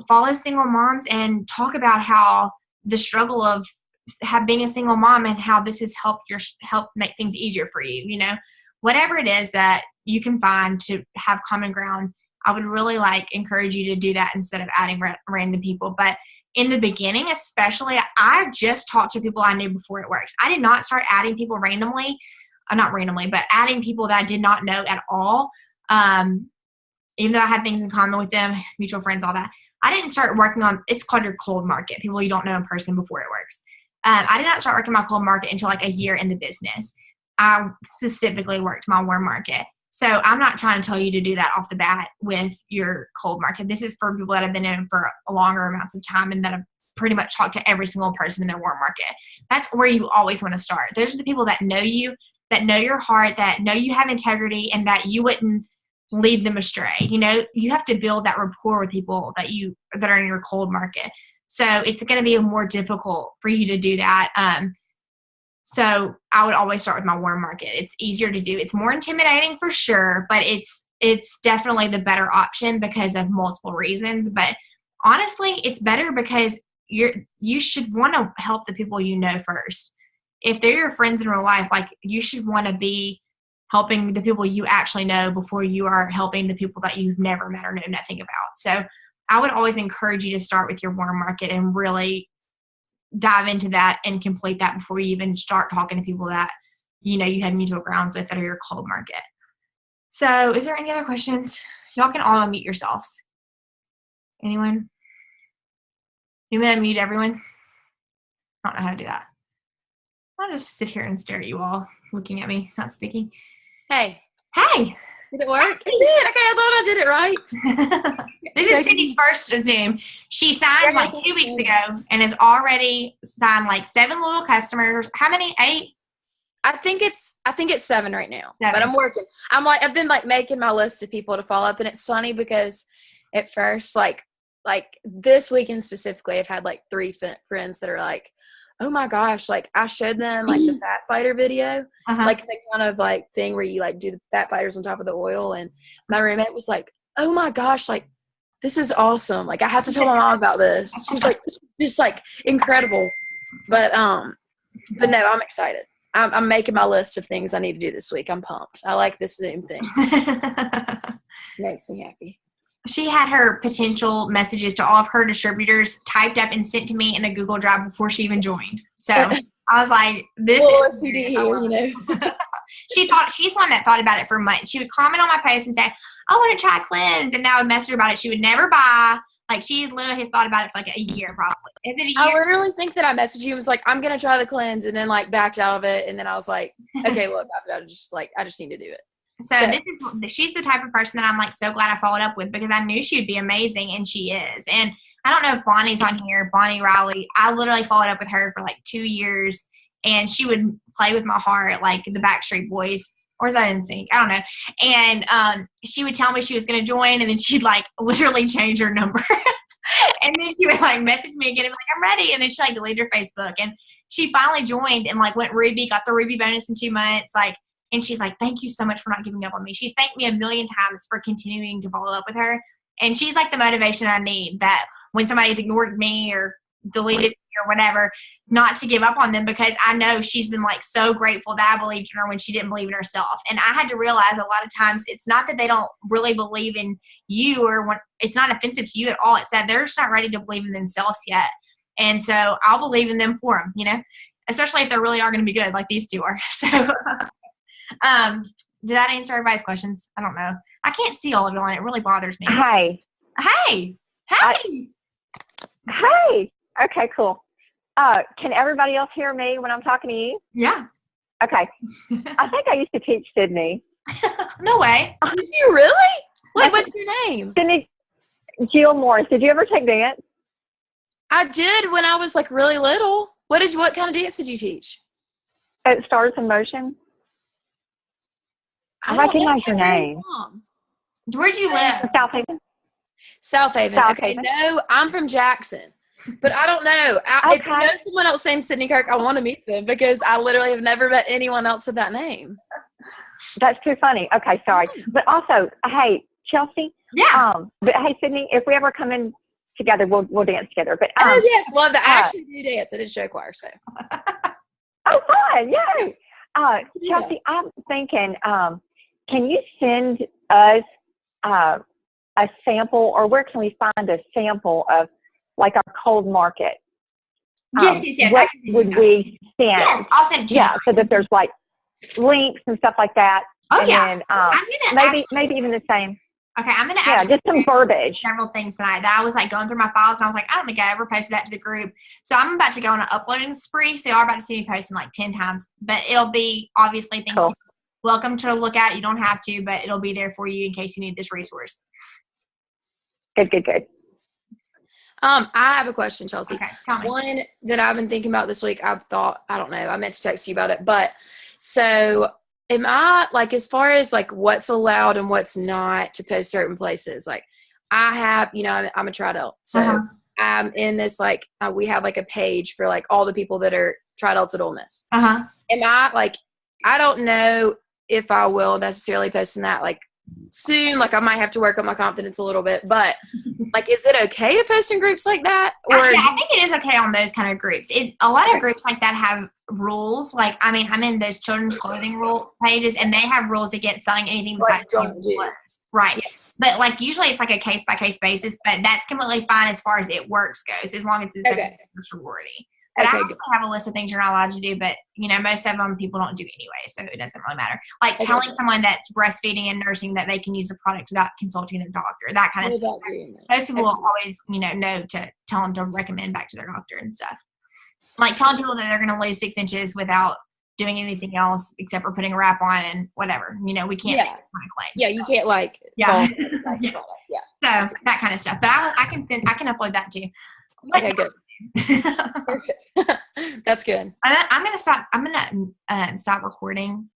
follow single moms and talk about how the struggle of being a single mom and how this has helped make things easier for you. You know, whatever it is that you can find to have common ground, I would really encourage you to do that instead of adding random people. But in the beginning, especially, I just talked to people I knew before it works. I did not start adding people randomly, not randomly, but adding people that I did not know at all. Even though I had things in common with them, mutual friends, all that. I didn't start working on, it's called your cold market, people you don't know in person before it works. I did not start working my cold market until a year in the business. I specifically worked my warm market. So I'm not trying to tell you to do that off the bat with your cold market. This is for people that have been in for a longer amounts of time and that have pretty much talked to every single person in their warm market. That's where you always want to start. Those are the people that know you, that know your heart, that know you have integrity, and that you wouldn't lead them astray. You know, you have to build that rapport with people that are in your cold market. So it's going to be more difficult for you to do that. So I would always start with my warm market. It's easier to do. It's more intimidating for sure, but it's definitely the better option because of multiple reasons. But honestly, it's better because you should want to help the people you know first. If they're your friends in real life, you should want to be helping the people you actually know before you are helping the people that you've never met or know nothing about. So I would always encourage you to start with your warm market and really dive into that and complete that before you even start talking to people that you have mutual grounds with that are your cold market. So is there any other questions? Y'all can all unmute yourselves. Anyone? You may unmute everyone. I don't know how to do that. I'll just sit here and stare at you all looking at me, not speaking. Hey. Hey. Did it work? It did. Okay, I thought I did it right. This is Cindy's first Zoom. She signed 2 weeks ago and has already signed 7 loyal customers. How many? 8? I think it's 7 right now. 7. But I'm working. I've been making my list of people to follow up, and it's funny because at first like this weekend specifically, I've had 3 friends that are oh my gosh, I showed them the fat fighter video, the kind of thing where you do the fat fighters on top of the oil. And my roommate was oh my gosh, this is awesome. I have to tell my mom about this. She's this is just incredible. But no, I'm excited. I'm making my list of things I need to do this week. I'm pumped. I like this Zoom thing. Makes me happy. She had her potential messages to all of her distributors typed up and sent to me in a Google Drive before she even joined. So I was like, this is CD here, She's one that thought about it for months. She would comment on my post and say, I want to try cleanse. And I would mess her about it. She would never buy. Like, she literally has thought about it for like a year, probably. Is it a I year? literally think that I messaged you and was like, I'm going to try the cleanse, and then like backed out of it. And then I was like, okay, look, I just need to do it. So she's the type of person that I'm like so glad I followed up with, because I knew she would be amazing, and she is. And I don't know if Bonnie's on here, Bonnie Riley. I literally followed up with her for like 2 years, and she would play with my heart like the Backstreet Boys. Or is that NSYNC? I don't know. And she would tell me she was going to join, and then she'd like literally change her number. And then she would like message me again and be like, I'm ready. And then she like deleted her Facebook. And she finally joined and like went Ruby, got the Ruby bonus in 2 months. Like, and she's like, thank you so much for not giving up on me. She's thanked me a million times for continuing to follow up with her. And she's like the motivation I need, that when somebody's ignored me or deleted me or whatever, not to give up on them, because I know she's been like so grateful that I believed in her when she didn't believe in herself. And I had to realize a lot of times it's not that they don't really believe in you, or when it's not offensive to you at all. It's that they're just not ready to believe in themselves yet. And so I'll believe in them for them, you know, especially if they really are going to be good like these two are. So, did that answer everybody's questions? I don't know. I can't see all of y'all, and it really bothers me. Hey. Hey. Hey. Hey. Okay, cool. Can everybody else hear me when I'm talking to you? Yeah. Okay. I think I used to teach Sydney. No way. Did you really? Like, what's your name? Sydney Jill Morris. Did you ever take dance? I did when I was like really little. What kind of dance did you teach? At Stars in Motion. I don't recognize know your name. Where'd you live? South Haven. South Haven. South Okay, Haven. No, I'm from Jackson. But I don't know. If you know someone else named Sydney Kirk, I want to meet them, because I literally have never met anyone else with that name. That's too funny. Okay, sorry. But also, hey, Chelsea. Yeah. But hey, Sydney, if we ever come in together, we'll dance together. But oh yes, love that. I actually do dance. I did show choir, so. Oh, fun! Yay! Yeah. Chelsea, I'm thinking, can you send us a sample, or where can we find a sample of like our cold market? Yes. What would we send? Yes, I'll send it to you. Yeah, so that there's like links and stuff like that. Oh, and yeah. Then, maybe even the same. Okay, I'm going to Yeah, just some verbiage. several things tonight that I was like going through my files, and I was like, I don't think I ever posted that to the group. So I'm about to go on an uploading spree. So y'all are about to see me posting like 10 times, but it'll be obviously things Cool. welcome to look at. You don't have to, but it'll be there for you in case you need this resource. Good. I have a question, Chelsea. Okay, tell me. One that I've been thinking about this week, I don't know, I meant to text you about it, but so am I, like, as far as like what's allowed and what's not to post certain places, like I have, I'm a tri adult, so I'm in this, like, we have like a page for like all the people that are tri adults at Ole Miss. Am I, like, I don't know if I will necessarily post in that like soon, like I might have to work on my confidence a little bit, but like, is it okay to post in groups like that? Or yeah, I think it is okay on those kind of groups. A lot of groups like that have rules. Like, I mean, I'm in those children's clothing rule pages, and they have rules against selling anything besides don't do. Right. Yeah. But like usually it's like a case by case basis, but that's completely fine as far as it works goes, as long as it's a sorority. But I actually have a list of things you're not allowed to do, but most of them people don't do anyway, so it doesn't really matter. Like telling someone that's breastfeeding and nursing that they can use the product without consulting their doctor, that kind of stuff. Most people will always, know to tell them to recommend back to their doctor and stuff. Like telling people that they're going to lose 6 inches without doing anything else except for putting a wrap on and whatever. We can't make that kind of claim. Yeah, you can't like false advertise the product. Yeah. So that kind of stuff. But I can upload that too. Okay, good. Perfect. That's good. I'm gonna stop recording